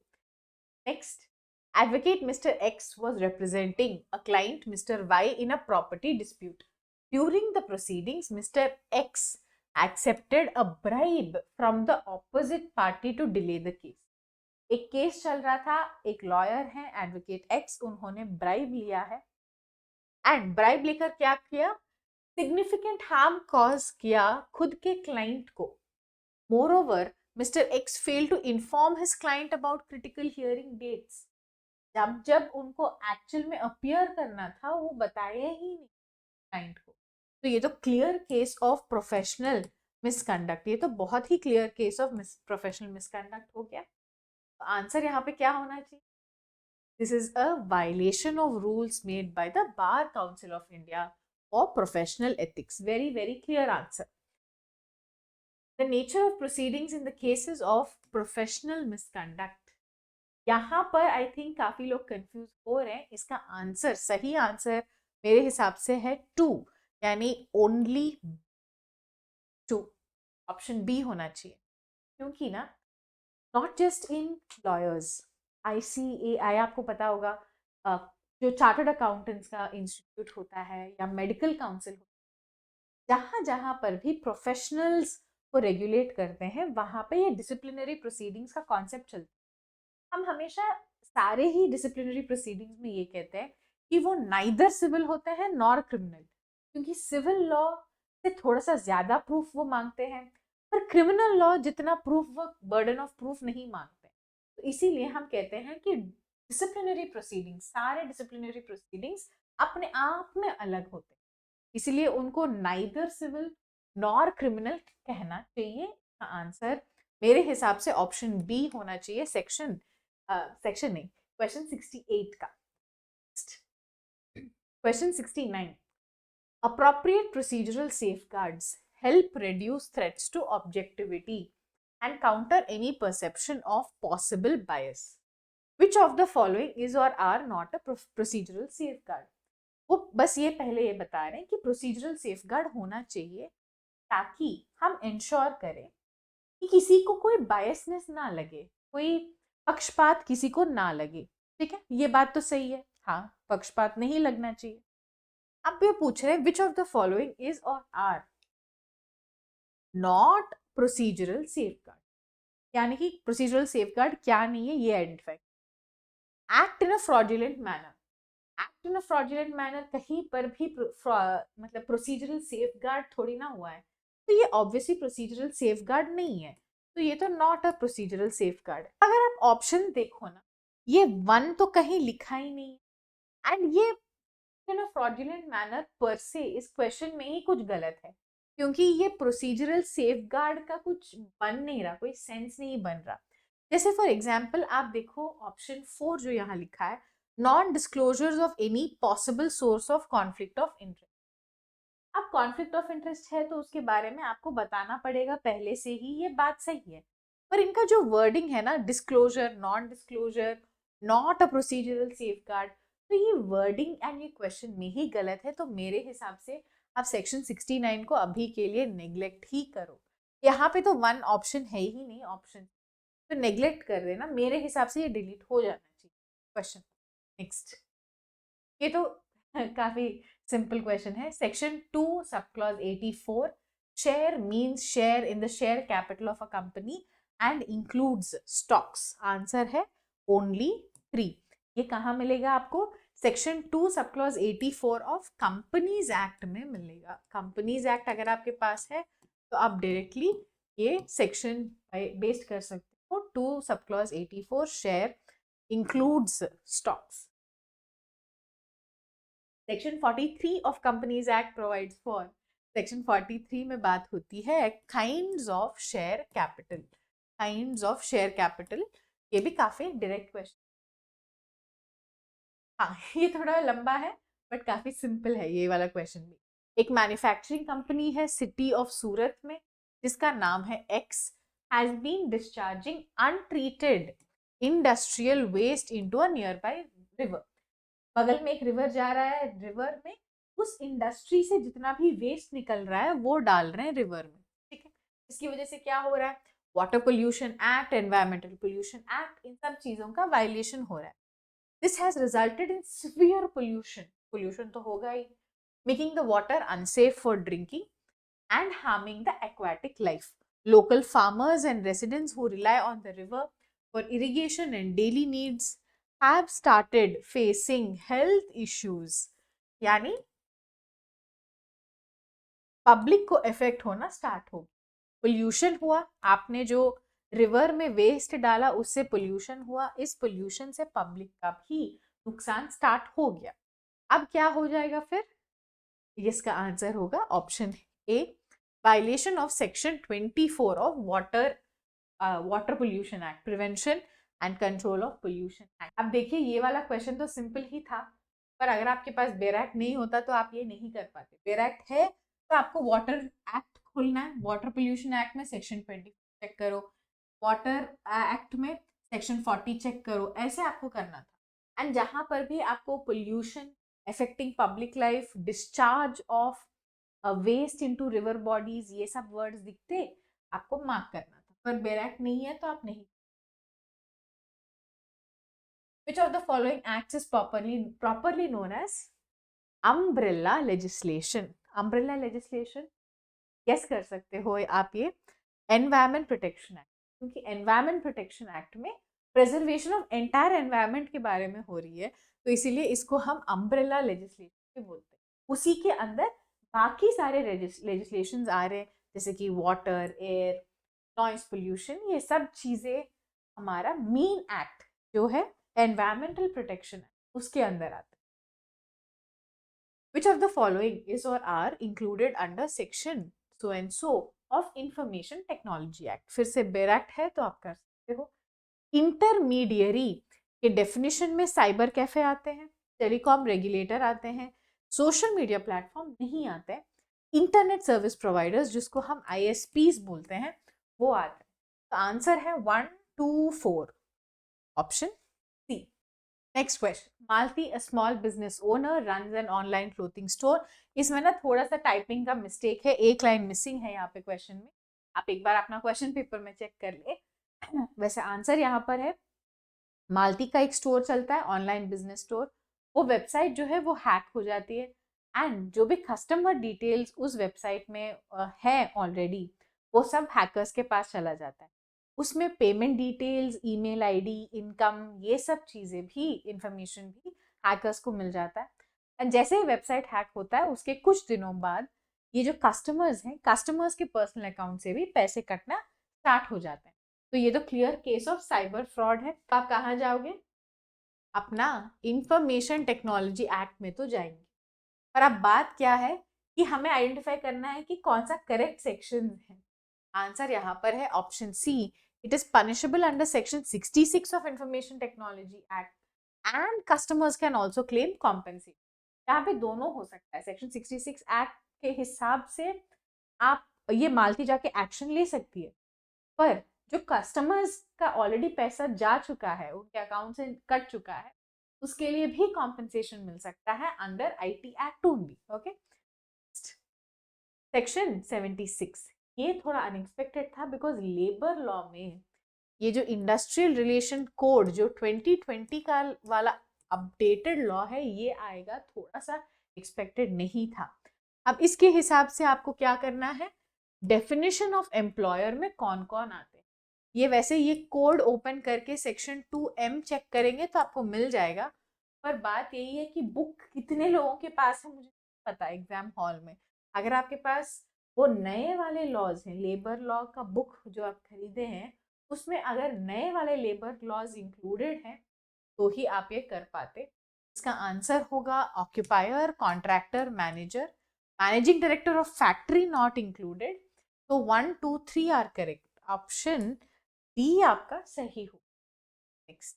Next, advocate Mr. X was representing a client Mr. Y in a property dispute. During the proceedings, Mr. X accepted a bribe from the opposite party to delay the case. एक केस चल रहा था, एक लॉयर है एडवोकेट एक्स, उन्होंने ब्राइब लिया है एंड ब्राइब लेकर क्या किया? सिग्निफिकेंट हार्म कॉज किया खुद के क्लाइंट को। Moreover Mr. X failed to inform his client about critical hearing dates. जब उनको एक्चुअल में अपीयर करना था वो बताया ही नहीं क्लाइंट को। तो ये तो clear case of professional misconduct, ये तो बहुत ही clear case of professional misconduct हो गया। तो आंसर यहाँ पे क्या होना चाहिए? This is a violation of rules made by the Bar Council of India for professional ethics. Very very clear answer. The nature of proceedings in the cases of professional misconduct. यहाँ पर आई थिंक काफी लोग कंफ्यूज हो रहे हैं। इसका आंसर, सही आंसर मेरे हिसाब से है 2, यानी ओनली 2, ऑप्शन बी होना चाहिए। क्योंकि ना not just in lawyers, ICAI आपको पता होगा, जो चार्टर्ड अकाउंटेंट्स का इंस्टीट्यूट होता है या मेडिकल काउंसिल, जहाँ जहाँ पर भी प्रोफेशनल्स को रेगुलेट करते हैं वहां पे ये डिसिप्लिनरी प्रोसीडिंग्स का कॉन्सेप्ट चलता है। हम हमेशा सारे ही डिसिप्लिनरी प्रोसीडिंग्स में ये कहते हैं कि वो नाइदर सिविल होते हैं नॉर क्रिमिनल, क्योंकि सिविल लॉ से थोड़ा सा ज्यादा प्रूफ वो मांगते हैं, पर क्रिमिनल लॉ जितना प्रूफ वो बर्डन ऑफ प्रूफ नहीं मांगते। तो इसीलिए हम कहते हैं कि डिसिप्लिनरी प्रोसीडिंग्स, सारे डिसिप्लिनरी प्रोसीडिंग्स अपने आप में अलग होते हैं, इसीलिए उनको नाइदर सिविल नॉर क्रिमिनल कहना चाहिए। आंसर मेरे हिसाब से ऑप्शन बी होना चाहिए, सेक्शन नहीं, क्वेश्चन 68 का। Question 69, appropriate procedural safeguards help reduce threats to objectivity and counter any perception of possible bias. Which of the following is or are not a procedural safeguard? वो बस ये पहले ये बता रहे हैं कि प्रोसीजरल सेफगार्ड होना चाहिए ताकि हम इंश्योर करें कि किसी को कोई बायसनेस ना लगे, कोई पक्षपात किसी को ना लगे। ठीक है, ये बात तो सही है, हाँ पक्षपात नहीं लगना चाहिए। अब ये पूछ रहे हैं विच ऑफ द फॉलोइंग इज और आर नॉट प्रोसीजरल सेफगार्ड, यानी कि प्रोसीजरल सेफगार्ड क्या नहीं है ये identify. Act in a fraudulent manner, act in a fraudulent manner कहीं पर भी मतलब प्रोसीजरल सेफगार्ड थोड़ी ना हुआ है, तो ये ऑब्वियसली प्रोसीजरल सेफगार्ड नहीं है, तो ये तो नॉट अ प्रोसीजरल सेफगार्ड। अगर आप ऑप्शन देखो ना, ये वन तो कहीं लिखा ही नहीं, एंड ये इन अ फ्रॉडुलेंट मैनर पर से इस क्वेश्चन में ही कुछ गलत है, क्योंकि ये प्रोसीजरल सेफगार्ड का कुछ बन नहीं रहा, कोई सेंस नहीं बन रहा। जैसे फॉर एग्जाम्पल आप देखो ऑप्शन 4 जो यहाँ लिखा है, non disclosures of any possible source of conflict of interest. अब कॉन्फ्लिक्ट ऑफ इंटरेस्ट है तो उसके बारे में आपको बताना पड़ेगा पहले से ही, ये बात सही है, पर इनका जो वर्डिंग है ना, disclosure, non disclosure, not a procedural safeguard, तो ये वर्डिंग एंड ये क्वेश्चन में ही गलत है। तो मेरे हिसाब से आप सेक्शन 69 को अभी के लिए नेग्लेक्ट ही करो। यहाँ पे तो वन ऑप्शन है ही नहीं, ऑप्शन तो नेग्लेक्ट कर देना, मेरे हिसाब से ये डिलीट हो जाना चाहिए क्वेश्चन। नेक्स्ट, ये तो काफी सिंपल क्वेश्चन है। Section 2 sub clause 84, share means share in the share capital of a company and includes stocks. Answer है ओनली 3। ये कहाँ मिलेगा आपको? Section 2 sub clause 84 of companies act में मिलेगा। कंपनीज एक्ट अगर आपके पास है तो आप डायरेक्टली ये सेक्शन बेस्ड कर सकते हो। 2 sub clause 84 share includes stocks. Section 43 of companies act provides for, section 43 में बात होती है kinds of share capital, kinds of share capital. ये भी काफी डायरेक्ट क्वेश्चन, हाँ ये थोड़ा लंबा है बट काफी सिंपल है ये वाला क्वेश्चन भी। एक मैन्युफैक्चरिंग कंपनी है सिटी ऑफ सूरत में जिसका नाम है X, has been discharging untreated industrial waste into a nearby river. बगल में एक रिवर जा रहा है, रिवर में उस इंडस्ट्री से जितना भी वेस्ट निकल रहा है वो डाल रहे हैं रिवर में, ठीक है। इसकी वजह से क्या हो रहा है? Water pollution act, environmental pollution act, इन सब चीजों का वायलेशन हो रहा है। This has resulted in severe pollution, pollution तो होगा ही, making the water unsafe for drinking and harming the aquatic life. Local farmers and residents who rely on the river for irrigation and daily needs have started facing health issues. यानी पब्लिक को इफेक्ट होना स्टार्ट हो, पोल्यूशन हुआ, आपने जो रिवर में वेस्ट डाला उससे पोल्यूशन हुआ, इस पोल्यूशन से पब्लिक का भी नुकसान स्टार्ट हो गया। अब क्या हो जाएगा फिर? इसका आंसर होगा option A, violation of section 24 of water pollution act, prevention and control of pollution act. अब देखिए ये वाला क्वेश्चन तो सिंपल ही था, पर अगर आपके पास बेर एक्ट नहीं होता तो आप ये नहीं कर पाते। बेर एक्ट है तो आपको वाटर एक्ट खोलना है, वाटर पोल्यूशन एक्ट में सेक्शन 20 चेक करो, वाटर एक्ट में सेक्शन 40 चेक करो, ऐसे आपको करना था। एंड जहां पर भी आपको pollution affecting public life, discharge of waste into river bodies, ये सब वर्ड्स दिखते आपको मार्क करना था, पर बेर एक्ट नहीं है तो आप नहीं। Which of the following acts is properly known as umbrella legislation? Umbrella legislation guess कर सकते हो आप ये एनवायरमेंट प्रोटेक्शन एक्ट, क्योंकि एनवायरमेंट प्रोटेक्शन एक्ट में प्रिजर्वेशन ऑफ एंटायर एनवायरमेंट के बारे में हो रही है, तो इसीलिए इसको हम अम्ब्रेला लेजिस्लेशन बोलते हैं। उसी के अंदर बाकी सारे लेजिस्लेशंस आ रहे हैं, जैसे कि वाटर, एयर, नॉइस पोल्यूशन, ये सब चीजें हमारा मेन एक्ट जो है एनवायरमेंटल प्रोटेक्शन उसके अंदर आते हैं। Which of the following is or are included under section so and so of Information Technology Act? फिर से बेर एक्ट है तो आप कर सकते हो। इंटरमीडियरी के डेफिनेशन में साइबर कैफे आते हैं, टेलीकॉम रेगुलेटर आते हैं, सोशल मीडिया प्लेटफॉर्म नहीं आते हैं, इंटरनेट सर्विस प्रोवाइडर्स जिसको हम ISPs बोलते हैं वो आते हैं। तो आंसर है 1, 2, 4, option C. Next question, Malti a small business owner runs an online clothing store. इसमें ना थोड़ा सा टाइपिंग का मिस्टेक है, एक लाइन मिसिंग है यहाँ पे क्वेश्चन में, आप एक बार अपना क्वेश्चन पेपर में चेक कर ले। वैसे आंसर यहाँ पर है, मालती का एक स्टोर चलता है ऑनलाइन बिजनेस स्टोर, वो वेबसाइट जो है वो हैक हो जाती है एंड जो भी कस्टमर डिटेल्स उस वेबसाइट में है ऑलरेडी वो सब हैकर्स के पास चला जाता है। उसमें payment details, email ID, income, ये सब चीज़ें भी, इंफॉर्मेशन भी हैकर्स को मिल जाता है। एंड जैसे ही वेबसाइट हैक होता है उसके कुछ दिनों बाद ये जो कस्टमर्स हैं, कस्टमर्स के पर्सनल अकाउंट से भी पैसे कटना स्टार्ट हो जाते हैं। तो ये तो clear case of cyber fraud है। आप कहाँ जाओगे? अपना इंफॉर्मेशन टेक्नोलॉजी एक्ट में तो जाएंगे। पर अब बात क्या है कि हमें आइडेंटिफाई करना है कि कौन सा करेक्ट सेक्शन है। आंसर यहाँ पर है option C, it is punishable under section 66 of information technology act and customers can also claim compensation. यहाँ पे दोनों हो सकता है। सेक्शन 66 एक्ट के हिसाब से आप ये मालती जाके एक्शन ले सकती है, पर जो कस्टमर्स का ऑलरेडी पैसा जा चुका है, उनके अकाउंट से कट चुका है, उसके लिए भी कॉम्पेंसेशन मिल सकता है under IT act only. Okay, section 76 ये थोड़ा अनएक्सपेक्टेड था बिकॉज लेबर लॉ में ये जो इंडस्ट्रियल रिलेशन कोड जो 2020 का वाला अपडेटेड लॉ है, ये आएगा, थोड़ा सा एक्सपेक्टेड नहीं था। अब इसके हिसाब से आपको क्या करना है, डेफिनेशन ऑफ एम्प्लॉयर में कौन कौन आते हैं, ये वैसे ये कोड ओपन करके सेक्शन 2M चेक करेंगे तो आपको मिल जाएगा। पर बात यही है कि बुक कितने लोगों के पास है मुझे पता है एग्जाम हॉल में। अगर आपके पास वो नए वाले लॉज हैं, लेबर लॉ का बुक जो आप खरीदे हैं, उसमें अगर नए वाले लेबर लॉज इंक्लूडेड हैं तो ही आप ये कर पाते। इसका आंसर होगा occupier, contractor, manager, managing director of factory not included. तो 1, 2, 3 आर करेक्ट। ऑप्शन डी आपका सही हो। नेक्स्ट,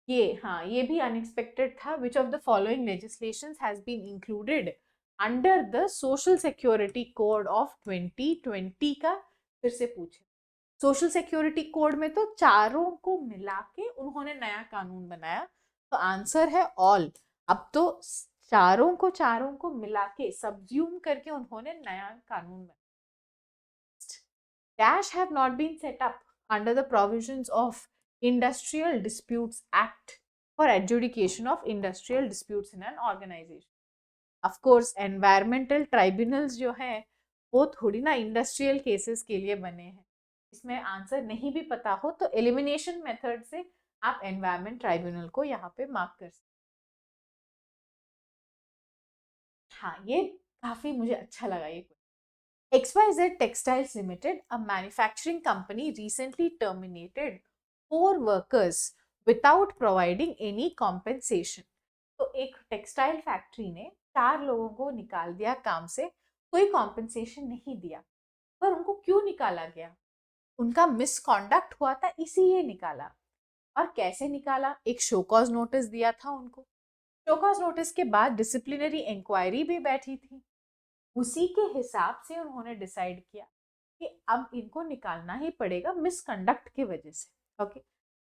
ये हाँ, ये भी अनएक्सपेक्टेड था। Which of the following legislations has been included under the social security code of 2020 का फिर से पूछे। सोशल सिक्योरिटी कोड में तो चारों को मिला के उन्होंने नया कानून बनाया, तो आंसर है ऑल। अब तो चारों को मिला के सब्ज्यूम करके उन्होंने नया कानून बनाया। Dash have not been set up under the provisions of Industrial Disputes Act for adjudication of industrial disputes in an organization. Of course, environmental tribunals जो है वो थोड़ी ना इंडस्ट्रियल केसेस के लिए बने हैं। इसमें आंसर नहीं भी पता हो तो एलिमिनेशन मेथड से आप एनवायरमेंट ट्राइब्यूनल को यहाँ पे मार्क कर सकते। हाँ, ये काफी मुझे अच्छा लगा ये। XYZ Textiles Limited, a manufacturing company, recently terminated 4 workers without providing any compensation. तो एक टेक्सटाइल फैक्ट्री ने 4 लोगों को निकाल दिया काम से, कोई कॉम्पेंसेशन नहीं दिया। पर उनको क्यों निकाला गया? उनका मिसकॉन्डक्ट हुआ था इसीलिए निकाला। और कैसे निकाला? एक शो कॉज नोटिस दिया था उनको। शो कॉज नोटिस के बाद डिसिप्लिनरी इंक्वायरी भी बैठी थी। उसी के हिसाब से उन्होंने डिसाइड किया कि अब इनको निकालना ही पड़ेगा मिसकंडक्ट की वजह से। ओके,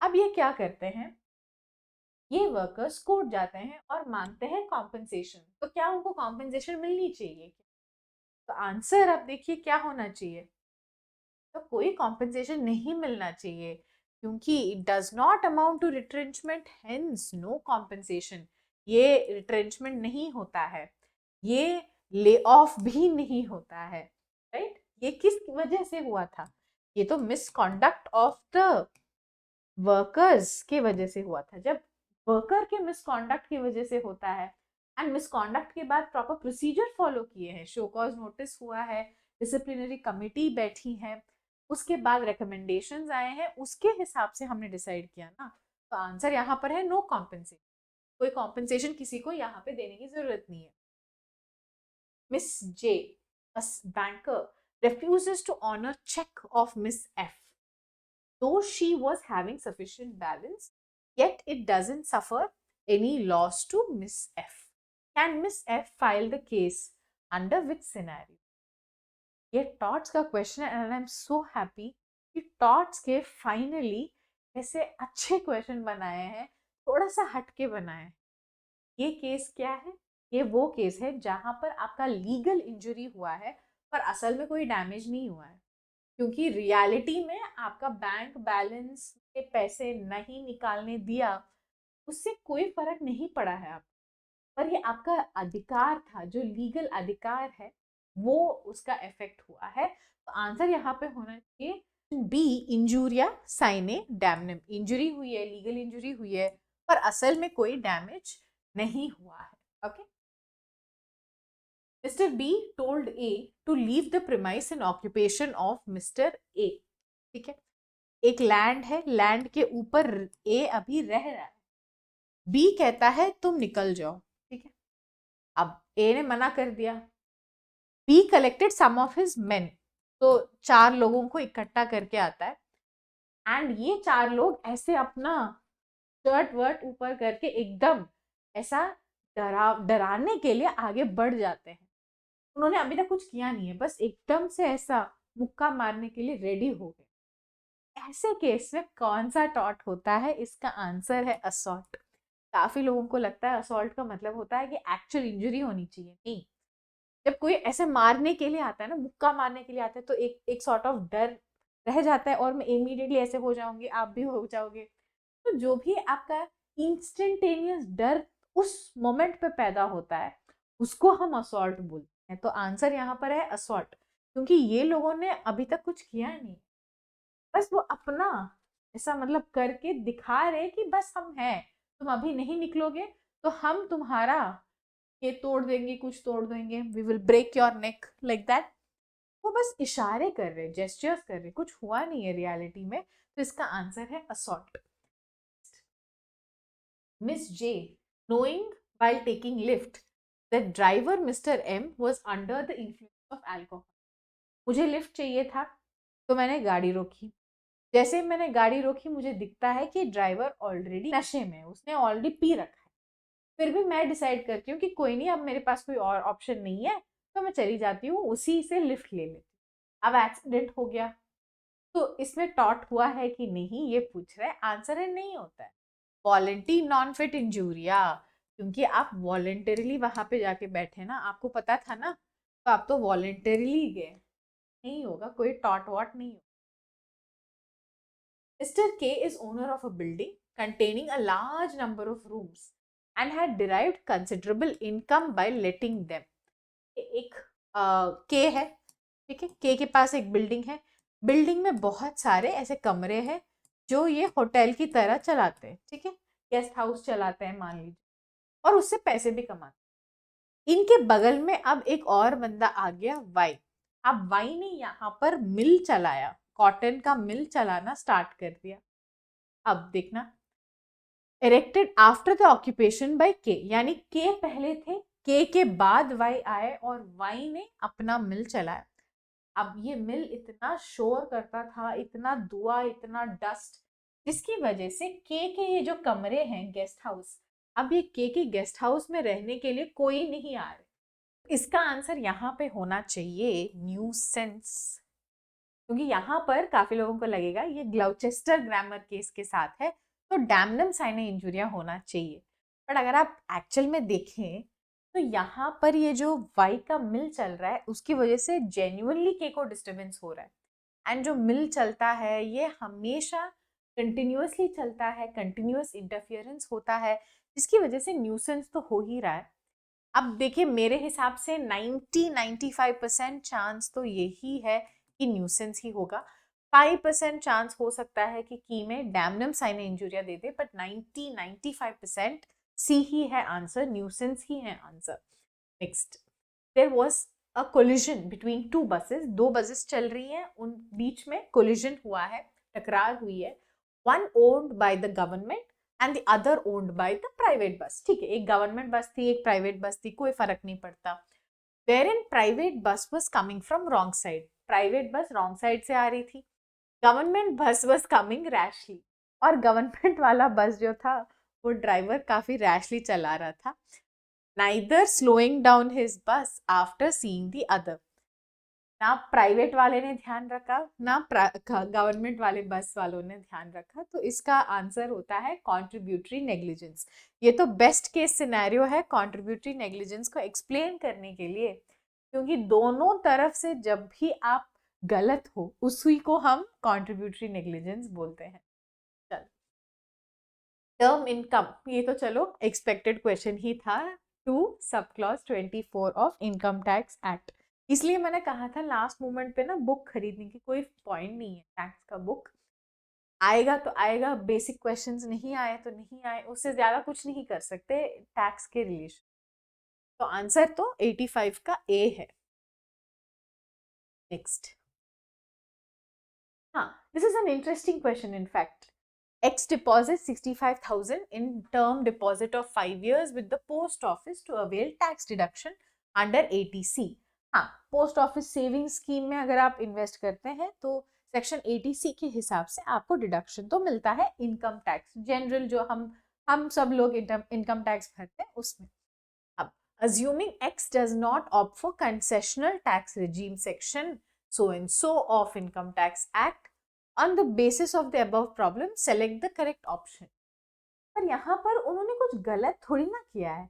अब ये क्या करते हैं, ये वर्कर्स कोर्ट जाते हैं और मांगते हैं कॉम्पेंसेशन। तो क्या उनको कॉम्पेंसेशन मिलनी चाहिए? तो आंसर अब देखिए क्या होना चाहिए, तो कोई कॉम्पेंसेशन नहीं मिलना चाहिए क्योंकि it does not amount to retrenchment, hence no compensation. ये रिट्रेंचमेंट नहीं होता है, ये ले ऑफ भी नहीं होता है, राइट? ये किस वजह से हुआ था? ये तो मिसकॉन्डक्ट ऑफ द वर्कर्स के वजह से हुआ था। जब वर्कर के मिसकॉन्डक्ट की वजह से होता है एंड मिसकॉन्डक्ट के बाद प्रॉपर प्रोसीजर फॉलो किए हैं, शो कॉज नोटिस हुआ है, डिसिप्लिनरी कमिटी बैठी है, उसके बाद रिकमेंडेशंस आए हैं, उसके हिसाब से हमने डिसाइड किया ना। तो आंसर यहाँ पर है नो कॉम्पेंसेशन। कोई कॉम्पेंसेशन किसी को यहाँ पे देने की जरूरत नहीं है। Miss J, a banker, refuses to honor check of Miss F. Though she was having sufficient balance, yet it doesn't suffer any loss to Miss F. Can Miss F file the case under which scenario? ये टॉट्स का क्वेश्चन है and I am so happy कि टॉट्स के फाइनली ऐसे अच्छे क्वेश्चन बनाए हैं, थोड़ा सा हटके बनाए हैं। ये केस क्या है? ये वो केस है जहां पर आपका लीगल इंजरी हुआ है पर असल में कोई डैमेज नहीं हुआ है, क्योंकि रियलिटी में आपका बैंक बैलेंस के पैसे नहीं निकालने दिया, उससे कोई फर्क नहीं पड़ा है आप पर। ये आपका अधिकार था, जो लीगल अधिकार है वो उसका इफेक्ट हुआ है। तो आंसर यहाँ पे होना चाहिए बी, इंजुरिया साइने डैमनम। इंजुरी हुई है, लीगल इंजुरी हुई है, पर असल में कोई डैमेज नहीं हुआ है। Okay, mister B told A to leave the premise in occupation of mister A. ठीक है, एक लैंड है, लैंड के ऊपर ए अभी रह रहा है, बी कहता है तुम निकल जाओ। ठीक है, अब ए ने मना कर दिया। B collected some of his men, तो 4 लोगों को इकट्ठा करके आता है, एंड ये 4 लोग ऐसे अपना शर्ट वर्ट ऊपर करके एकदम ऐसा डराने के लिए आगे बढ़ जाते हैं। उन्होंने अभी तक कुछ किया नहीं है, बस एकदम से ऐसा मुक्का मारने के लिए रेडी हो गए। ऐसे केस में कौन सा टॉट होता है? इसका आंसर है असॉल्ट। काफी लोगों को लगता है असॉल्ट का मतलब होता है कि एक्चुअल इंजरी होनी चाहिए। नहीं, जब कोई ऐसे मारने के लिए आता है ना, मुक्का मारने के लिए आता है, तो एक एक सॉर्ट ऑफ डर रह जाता है और मैं इमीडिएटली ऐसे हो जाऊंगी, आप भी हो जाओगे। तो जो भी आपका इंस्टेंटेनियस डर उस मोमेंट पे पैदा होता है, उसको हम असॉल्ट बोलते हैं। तो आंसर यहाँ पर है असॉल्ट, क्योंकि ये लोगों ने अभी तक कुछ किया नहीं, बस वो अपना ऐसा मतलब करके दिखा रहे कि बस हम हैं, तुम अभी नहीं निकलोगे तो हम तुम्हारा ये तोड़ देंगे, कुछ तोड़ देंगे, we will break your neck, like that. वो बस इशारे कर रहे, जेस्चर्स कर रहे, कुछ हुआ नहीं है रियलिटी में। तो इसका आंसर है assault. Miss J, knowing while taking lift that driver Mr. M was under the influence of alcohol. मुझे लिफ्ट चाहिए था तो मैंने गाड़ी रोकी। जैसे ही मैंने गाड़ी रोकी, मुझे दिखता है कि ड्राइवर ऑलरेडी नशे में, उसने ऑलरेडी पी रखा है। फिर भी मैं डिसाइड करती हूँ कि कोई नहीं, अब मेरे पास कोई और ऑप्शन नहीं है, तो मैं चली जाती हूँ, उसी से लिफ्ट ले लेती हूँ। अब एक्सीडेंट हो गया, तो इसमें टॉट हुआ है कि नहीं, ये पूछ रहा है। आंसर है नहीं होता है, वॉलेंटरी नॉन फिट इंजूरिया, क्योंकि आप वॉलेंटरीली वहां पे जाके बैठे ना, आपको पता था ना, तो आप तो वॉलेंटरीली गए, नहीं होगा, कोई टॉट वॉट नहीं होगा। Mr. K is owner of a building containing a large number of rooms and had derived considerable income by letting them. एक के है, ठीक है, के पास एक बिल्डिंग है, बिल्डिंग में बहुत सारे ऐसे कमरे हैं जो ये होटल की तरह चलाते हैं। ठीक है, गेस्ट हाउस चलाते हैं मान लीजिए, और उससे पैसे भी कमाते। इनके बगल में अब एक और बंदा आ गया, वाई। अब वाई ने यहाँ पर मिल चलाया, कॉटन का मिल चलाना स्टार्ट कर दिया। अब देखना, erected after the occupation by K, यानी के पहले थे, के बाद वाई आए और वाई ने अपना मिल चलाया। अब ये मिल इतना शोर करता था, इतना धुआं, इतना डस्ट, जिसकी वजह से के ये जो कमरे हैं गेस्ट हाउस, अब ये के गेस्ट हाउस में रहने के लिए कोई नहीं आ रहे। इसका आंसर यहाँ पे होना चाहिए न्यूसेंस, क्योंकि यहाँ पर काफी लोगों को लगेगा ये ग्लाउचेस्टर ग्रामर केस के साथ है, तो डैमनम साइने इंजुरिया होना चाहिए। बट अगर आप एक्चुअल में देखें तो यहाँ पर ये जो वाई का मिल चल रहा है, उसकी वजह से जेन्युइनली के को डिस्टर्बेंस हो रहा है। एंड जो मिल चलता है ये हमेशा कंटिन्यूअसली चलता है, कंटिन्यूअस इंटरफियरेंस होता है, जिसकी वजह से न्यूसेंस तो हो ही रहा है। अब देखिए, मेरे हिसाब से 90-95% चांस तो यही है कि न्यूसेंस ही होगा। 5% चांस हो सकता है कि की में डैमनम साइने इंजुरिया दे दे, बट 90-95% सी ही है आंसर, न्यूसेंस ही है answer. Next, there was a collision between 2 buses, 2 buses चल रही हैं, उन बीच में कोलिजन हुआ है, टकरार हुई है। One owned by the government and the other owned by the private bus. ठीक है, एक गवर्नमेंट बस थी, एक प्राइवेट बस थी, कोई फर्क नहीं पड़ता। Where in private bus was coming from wrong side, private bus wrong side से आ रही थी, government bus was coming rashly, और गवर्नमेंट वाला बस जो था वो ड्राइवर काफी रैशली चला रहा था, neither slowing down his bus after seeing the other। ना प्राइवेट वाले ने ध्यान रखा, ना गवर्नमेंट वाले बस वालों ने ध्यान रखा, तो इसका आंसर होता है कॉन्ट्रीब्यूटरी नेग्लिजेंस। ये तो बेस्ट केस सिनेरियो है कॉन्ट्रीब्यूटरी नेग्लिजेंस को एक्सप्लेन करने के लिए, क्योंकि दोनों तरफ से जब भी आप गलत हो उसी को हम कॉन्ट्रीब्यूटरी नेग्लिजेंस बोलते हैं। चल, टर्म इनकम, ये तो चलो एक्सपेक्टेड क्वेश्चन ही था, to sub clause 24 of income tax act. इसलिए मैंने कहा था लास्ट मोमेंट पे ना बुक खरीदने की कोई पॉइंट नहीं है। टैक्स का बुक आएगा तो आएगा, बेसिक क्वेश्चंस नहीं आए तो नहीं आए, उससे ज्यादा कुछ नहीं कर सकते टैक्स के रिलेशन। तो आंसर तो 85 का ए है। नेक्स्ट, हाँ, this is an interesting question in fact. X deposits 65,000 in term deposit of 5 years with the post office to avail tax deduction under ATC. हाँ, पोस्ट ऑफिस सेविंग स्कीम में अगर आप इन्वेस्ट करते हैं तो सेक्शन 80C के हिसाब से आपको डिडक्शन तो मिलता है इनकम टैक्स जनरल, जो हम सब लोग इनकम टैक्स भरते हैं उसमें। अब assuming X does not opt for concessional tax regime section so and so of Income Tax Act, on the basis of the above problem select the correct option। पर यहाँ पर उन्होंने कुछ गलत थोड़ी ना किया है।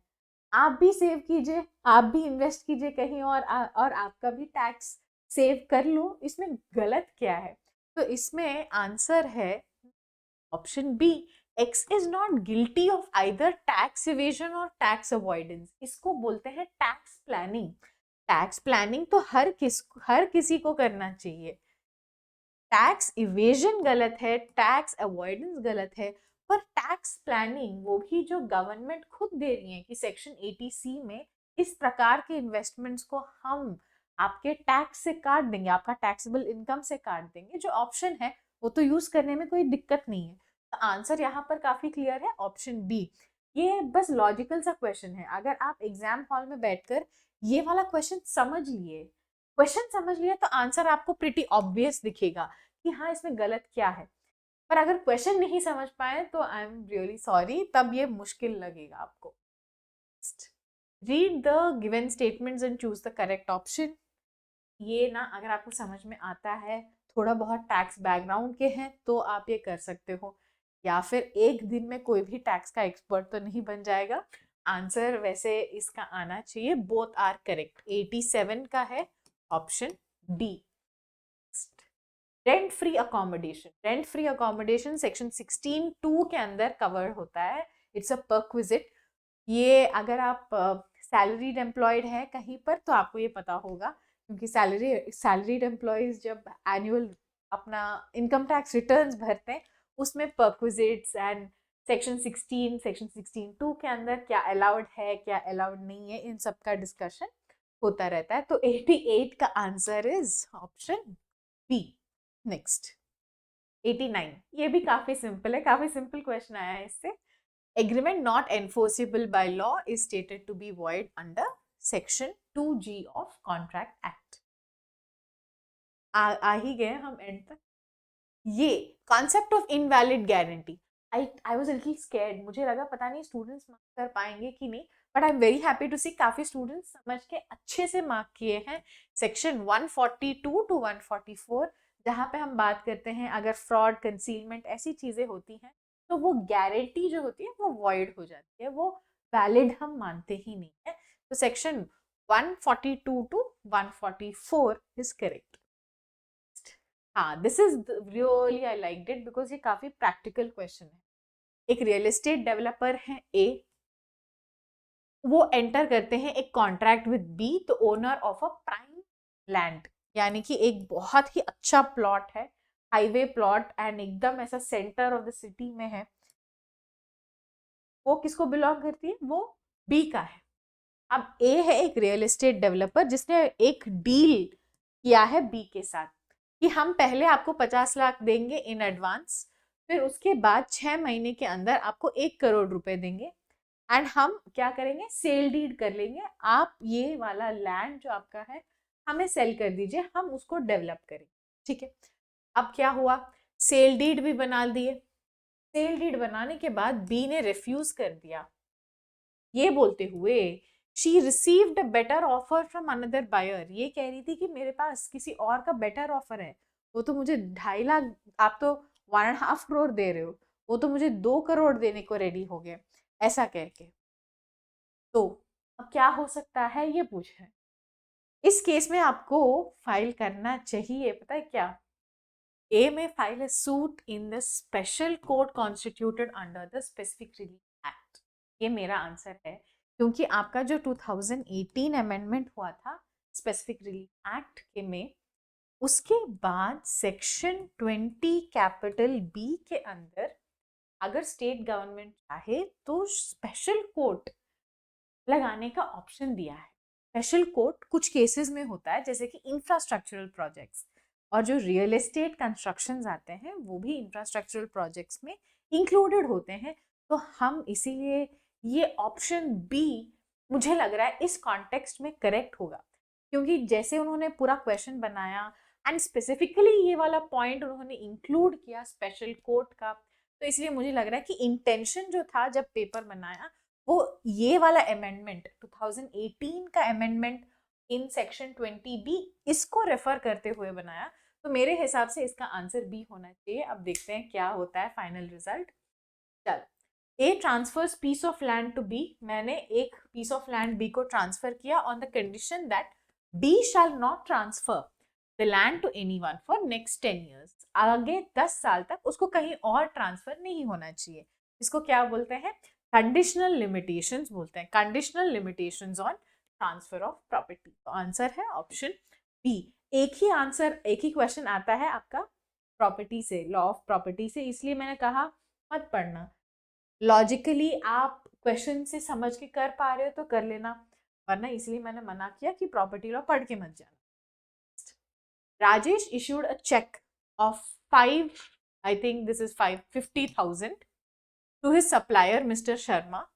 आप भी सेव कीजिए, आप भी इन्वेस्ट कीजिए कहीं और आपका भी टैक्स सेव कर लो, इसमें गलत क्या है? तो इसमें आंसर है option B, X is not guilty of either tax evasion और tax avoidance। इसको बोलते हैं टैक्स प्लानिंग। टैक्स प्लानिंग तो हर किसी को करना चाहिए। टैक्स इवेजन गलत है, टैक्स अवॉइडेंस गलत है, पर टैक्स प्लानिंग वो भी जो गवर्नमेंट खुद दे रही है कि सेक्शन 80C में इस प्रकार के इन्वेस्टमेंट्स को हम आपके टैक्स से काट देंगे, आपका टैक्सेबल इनकम से काट देंगे, जो ऑप्शन है वो तो यूज करने में कोई दिक्कत नहीं है। तो आंसर यहाँ पर काफी क्लियर है, ऑप्शन बी। ये बस लॉजिकल सा क्वेश्चन है, अगर आप एग्जाम हॉल में बैठकर ये वाला क्वेश्चन समझ लिए तो आंसर आपको प्रिटी ऑब्वियस दिखेगा कि हाँ इसमें गलत क्या है। पर अगर क्वेश्चन नहीं समझ पाए तो आई एम रियली सॉरी, तब ये मुश्किल लगेगा आपको। Read the given statements and choose the correct option. ये ना अगर आपको समझ में आता है, थोड़ा बहुत टैक्स बैकग्राउंड के हैं तो आप ये कर सकते हो, या फिर एक दिन में कोई भी टैक्स का एक्सपर्ट तो नहीं बन जाएगा। आंसर वैसे इसका आना चाहिए, बोथ आर करेक्ट। 87 का है option D. Rent free accommodation section 16(2) के अंदर कवर होता है। It's a perquisite. ये अगर आप सैलरीड एम्प्लॉयड है कहीं पर तो आपको ये पता होगा, क्योंकि सैलरीड एम्प्लॉयज जब एनुअल अपना इनकम टैक्स रिटर्न्स भरते हैं उसमें परक्विजिट्स एंड सेक्शन 16(2) के अंदर क्या अलाउड है क्या अलाउड नहीं है, इन सब का डिस्कशन होता रहता है। तो 88 का answer is option B. Next 89, ये भी काफी सिंपल है, काफी सिंपल क्वेश्चन आया है इससे। Agreement not enforceable by law is stated to be void under section 2G of contract act. आ ही गए हम एंड तक। ये concept of invalid guarantee, I was little scared, मुझे लगा पता नहीं स्टूडेंट्स मार्क कर पाएंगे कि नहीं, but I am very happy to see काफी स्टूडेंट्स समझ के अच्छे से मार्क किए हैं। सेक्शन 142 टू 144, जहाँ पे हम बात करते हैं अगर फ्रॉड कंसीलमेंट ऐसी चीजें होती हैं तो वो गारंटी जो होती है वो वॉइड हो जाती है, वो वैलिड हम मानते ही नहीं है। तो सेक्शन 142 टू 144 इज करेक्ट। हाँ, this is really I liked it because ये काफी प्रैक्टिकल क्वेश्चन है। एक रियल एस्टेट डेवलपर है ए, वो एंटर करते हैं एक कॉन्ट्रैक्ट विद बी, तो owner of a prime land, यानी कि एक बहुत ही अच्छा प्लॉट है, हाईवे प्लॉट एंड एकदम ऐसा सेंटर ऑफ द सिटी में है। वो किसको बिलोंग करती है? वो बी का है। अब ए है एक रियल एस्टेट डेवलपर जिसने एक डील किया है बी के साथ कि हम पहले आपको 50 लाख देंगे इन एडवांस, फिर उसके बाद 6 महीने के अंदर आपको 1 करोड़ रुपए देंगे एंड हम क्या करेंगे, सेल डीड कर लेंगे, आप ये वाला लैंड जो आपका है हमें सेल कर दीजिए, हम उसको डेवलप करेंगे। ठीक है, अब क्या हुआ, सेल डीड भी बना दिए। सेल डीड बनाने के बाद बी ने रिफ्यूज कर दिया, ये बोलते हुए she received a better offer from another buyer. ये कह रही थी कि मेरे पास किसी और का बेटर ऑफर है, वो तो मुझे 2.5 लाख, आप तो 1.5 करोड़ दे रहे हो, वो तो मुझे 2 करोड़ देने को रेडी हो गए, ऐसा कह के। तो अब क्या हो सकता है ये पूछ है। इस केस में आपको फाइल करना चाहिए, पता है क्या, ए में file a suit in the special court constituted under the specific relief act। ये मेरा आंसर है, क्योंकि आपका जो 2018 अमेंडमेंट हुआ था स्पेसिफिक रिलीफ एक्ट के में उसके बाद सेक्शन 20 कैपिटल बी के अंदर अगर स्टेट गवर्नमेंट चाहे तो स्पेशल कोर्ट लगाने का ऑप्शन दिया है। स्पेशल कोर्ट कुछ केसेस में होता है, जैसे कि इंफ्रास्ट्रक्चरल प्रोजेक्ट्स, और जो रियल एस्टेट कंस्ट्रक्शंस आते हैं वो भी इंफ्रास्ट्रक्चरल प्रोजेक्ट्स में इंक्लूडेड होते हैं। तो हम इसीलिए ये ऑप्शन बी मुझे लग रहा है इस कॉन्टेक्स्ट में करेक्ट होगा, क्योंकि जैसे उन्होंने पूरा क्वेश्चन बनाया एंड स्पेसिफिकली ये वाला पॉइंट उन्होंने इंक्लूड किया स्पेशल कोर्ट का, तो इसलिए मुझे लग रहा है कि इंटेंशन जो था जब पेपर बनाया वो ये वाला अमेंडमेंट 2018 का अमेंडमेंट इन सेक्शन 20B इसको रेफर करते हुए बनाया। तो मेरे हिसाब से इसका आंसर बी होना चाहिए। अब देखते हैं क्या होता है फाइनल रिजल्ट। चल, a transfers piece of land to B, मैंने एक पीस ऑफ लैंड बी को ट्रांसफर किया on the condition that B shall not transfer the land to anyone for next 10 years। आगे 10 साल तक उसको कहीं और ट्रांसफर नहीं होना चाहिए। इसको क्या बोलते हैं? कंडीशनल लिमिटेशंस बोलते हैं, conditional limitations on transfer of property. तो आंसर है ऑप्शन बी। एक ही आंसर, एक ही क्वेश्चन आता है आपका प्रॉपर्टी से, लॉ ऑफ प्रॉपर्टी से, इसलिए मैंने कहा मत पढ़ना। लॉजिकली आप क्वेश्चन से समझ के कर पा रहे हो तो कर लेना, वरना इसलिए मैंने मना किया कि प्रॉपर्टी लॉ पढ़ के मत जाना। Rajesh issued a check of 50,000 to his supplier Mr. Sharma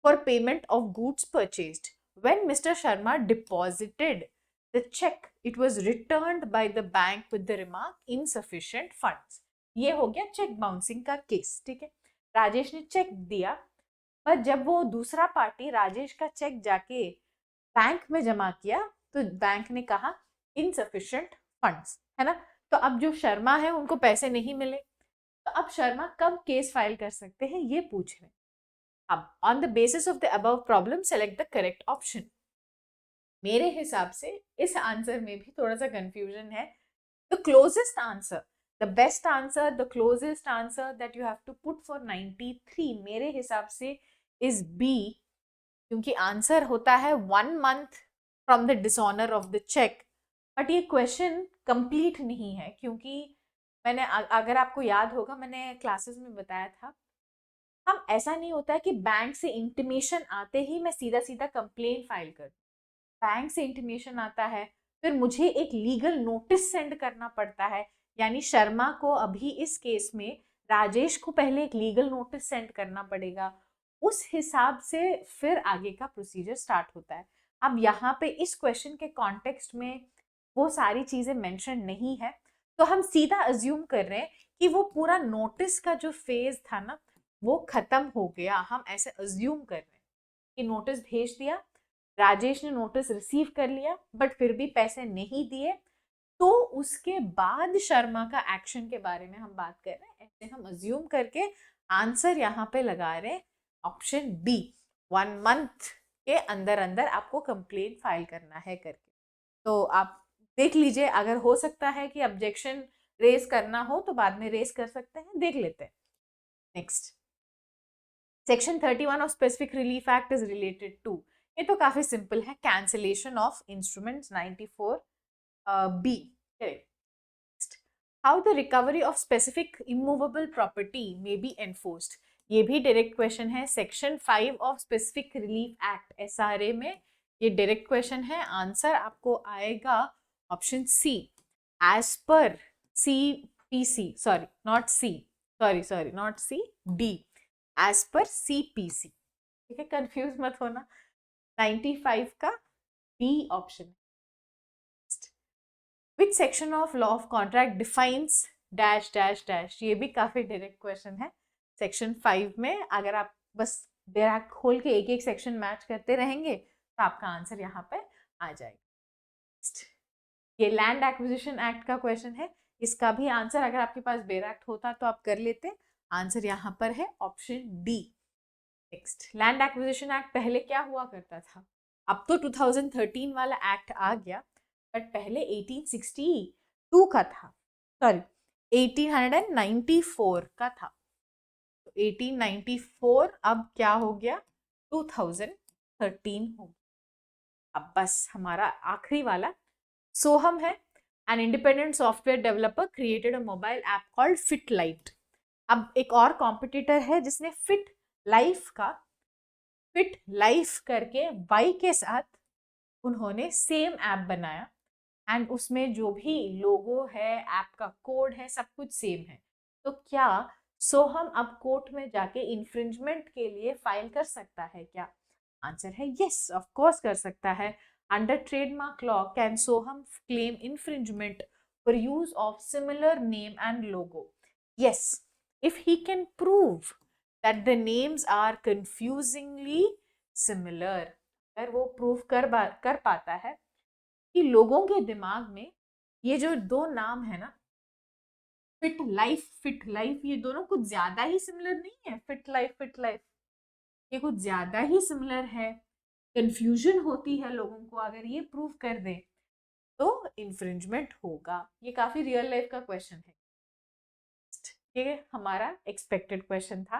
for payment of goods purchased. When Mr. Sharma deposited the check, it was returned by the bank with the remark insufficient funds. ये हो गया चेक बाउंसिंग का केस, ठीक है। राजेश ने चेक दिया, पर जब वो दूसरा पार्टी राजेश का चेक जाके बैंक में जमा किया तो बैंक ने कहा इनसफिशिएंट फंड्स, है ना। तो अब जो शर्मा है उनको पैसे नहीं मिले, तो अब शर्मा कब केस फाइल कर सकते हैं ये पूछ रहे हैं। अब on the basis of the above problem select the correct option. मेरे हिसाब से इस आंसर में भी थोड़ा सा कंफ्यूजन है। The closest answer, the best answer, the closest answer that you have to put for 93 मेरे हिसाब से इज बी, क्योंकि आंसर होता है 1 month from the dishonour of the cheque. But ये क्वेश्चन कंप्लीट नहीं है, क्योंकि मैंने, अगर आपको याद होगा, मैंने क्लासेस में बताया था, हम ऐसा नहीं होता है कि बैंक से इंटीमेशन आते ही मैं सीधा सीधा कंप्लेन फाइल कर। बैंक से इंटीमेशन आता है, फिर मुझे एक लीगल नोटिस सेंड करना पड़ता है, यानी शर्मा को अभी इस केस में राजेश को पहले एक लीगल नोटिस सेंड करना पड़ेगा, उस हिसाब से फिर आगे का प्रोसीजर स्टार्ट होता है। अब यहाँ पे इस क्वेश्चन के कॉन्टेक्स्ट में वो सारी चीजें मेंशन नहीं है, तो हम सीधा अज्यूम कर रहे हैं कि वो पूरा नोटिस का जो फेज था ना वो खत्म हो गया। हम ऐसे अज्यूम कर रहे हैं कि नोटिस भेज दिया, राजेश ने नोटिस रिसीव कर लिया, बट फिर भी पैसे नहीं दिए, तो उसके बाद शर्मा का एक्शन के बारे में हम बात कर रहे हैं। ऐसे हम अज्यूम करके आंसर यहाँ पे लगा रहे हैं ऑप्शन बी, 1 month के अंदर अंदर आपको कंप्लेंट फाइल करना है करके। तो आप देख लीजिए, अगर हो सकता है कि ऑब्जेक्शन रेज करना हो तो बाद में रेज कर सकते हैं, देख लेते हैं। Next, section 31 of specific relief act is related to, ये तो काफी सिंपल है, cancellation of instruments 94 B. How the recovery of specific immovable property may be enforced, ये भी डायरेक्ट क्वेश्चन है। Section 5 of specific relief act SRA में ये डायरेक्ट क्वेश्चन है। आंसर आपको आएगा option C, as per CPC, sorry not C, D, as per CPC, ठीक है, कंफ्यूज मत होना। 95 का B option. Which section of law of contract defines dash dash dash, ये भी काफी डायरेक्ट क्वेश्चन है। सेक्शन 5 में अगर आप बस डायरेक्ट खोल के एक एक सेक्शन मैच करते रहेंगे तो आपका आंसर यहाँ पे आ जाएगा। ये लैंड एक्विजिशन एक्ट का क्वेश्चन है, इसका भी आंसर अगर आपके पास बेरैक्ट होता तो आप कर लेते। आंसर यहाँ पर है option D. Next, land acquisition act पहले क्या हुआ करता था? अब तो 2013 वाला एक्ट आ गया, बट पहले 1862 का था, सॉरी 1894 का था। तो 1894 अब क्या हो गया? 2013 हो गया। अब बस हमारा आखिरी वाला सोहम है। An independent software developer created a mobile app called fit light. अब एक और कॉम्पिटिटर है जिसने फिट लाइफ करके वाई के साथ उन्होंने सेम ऐप बनाया, एंड उसमें जो भी लोगो है, ऐप का कोड है, सब कुछ सेम है। तो क्या सोहम अब कोर्ट में जाके इंफ्रिंजमेंट के लिए फाइल कर सकता है क्या? आंसर है यस, ऑफ कोर्स कर सकता है। Under trademark law can Soham claim infringement for use of similar name and logo? Yes, if he can prove that the names are confusingly similar। अगर वो प्रूव कर पाता है कि लोगों के दिमाग में ये जो दो नाम है ना, फिट लाइफ, ये दोनों कुछ ज्यादा ही सिमिलर नहीं है। फिट लाइफ ये कुछ ज्यादा ही सिमिलर है, कंफ्यूजन होती है लोगों को। अगर ये प्रूव कर दे तो इंफ्रिंजमेंट होगा। ये काफी रियल लाइफ का क्वेश्चन है। ये हमारा एक्सपेक्टेड क्वेश्चन था।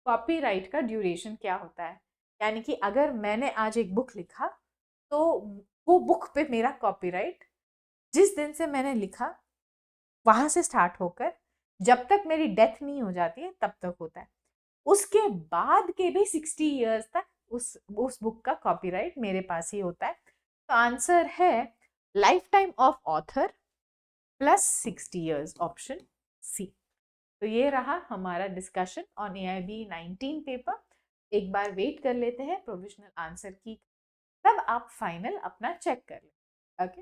कॉपीराइट का ड्यूरेशन क्या होता है? यानी कि अगर मैंने आज एक बुक लिखा तो वो बुक पे मेरा कॉपीराइट जिस दिन से मैंने लिखा वहां से स्टार्ट होकर जब तक मेरी डेथ नहीं हो जाती है तब तक होता है। उसके बाद के भी 60 इयर्स तक उस बुक का कॉपीराइट मेरे पास ही होता है। तो आंसर है lifetime of author plus 60 years, option C. तो ये रहा हमारा डिस्कशन ऑन AIB 19 पेपर। एक बार वेट कर लेते हैं प्रोविजनल आंसर की, तब आप फाइनल अपना चेक कर लें। ओके।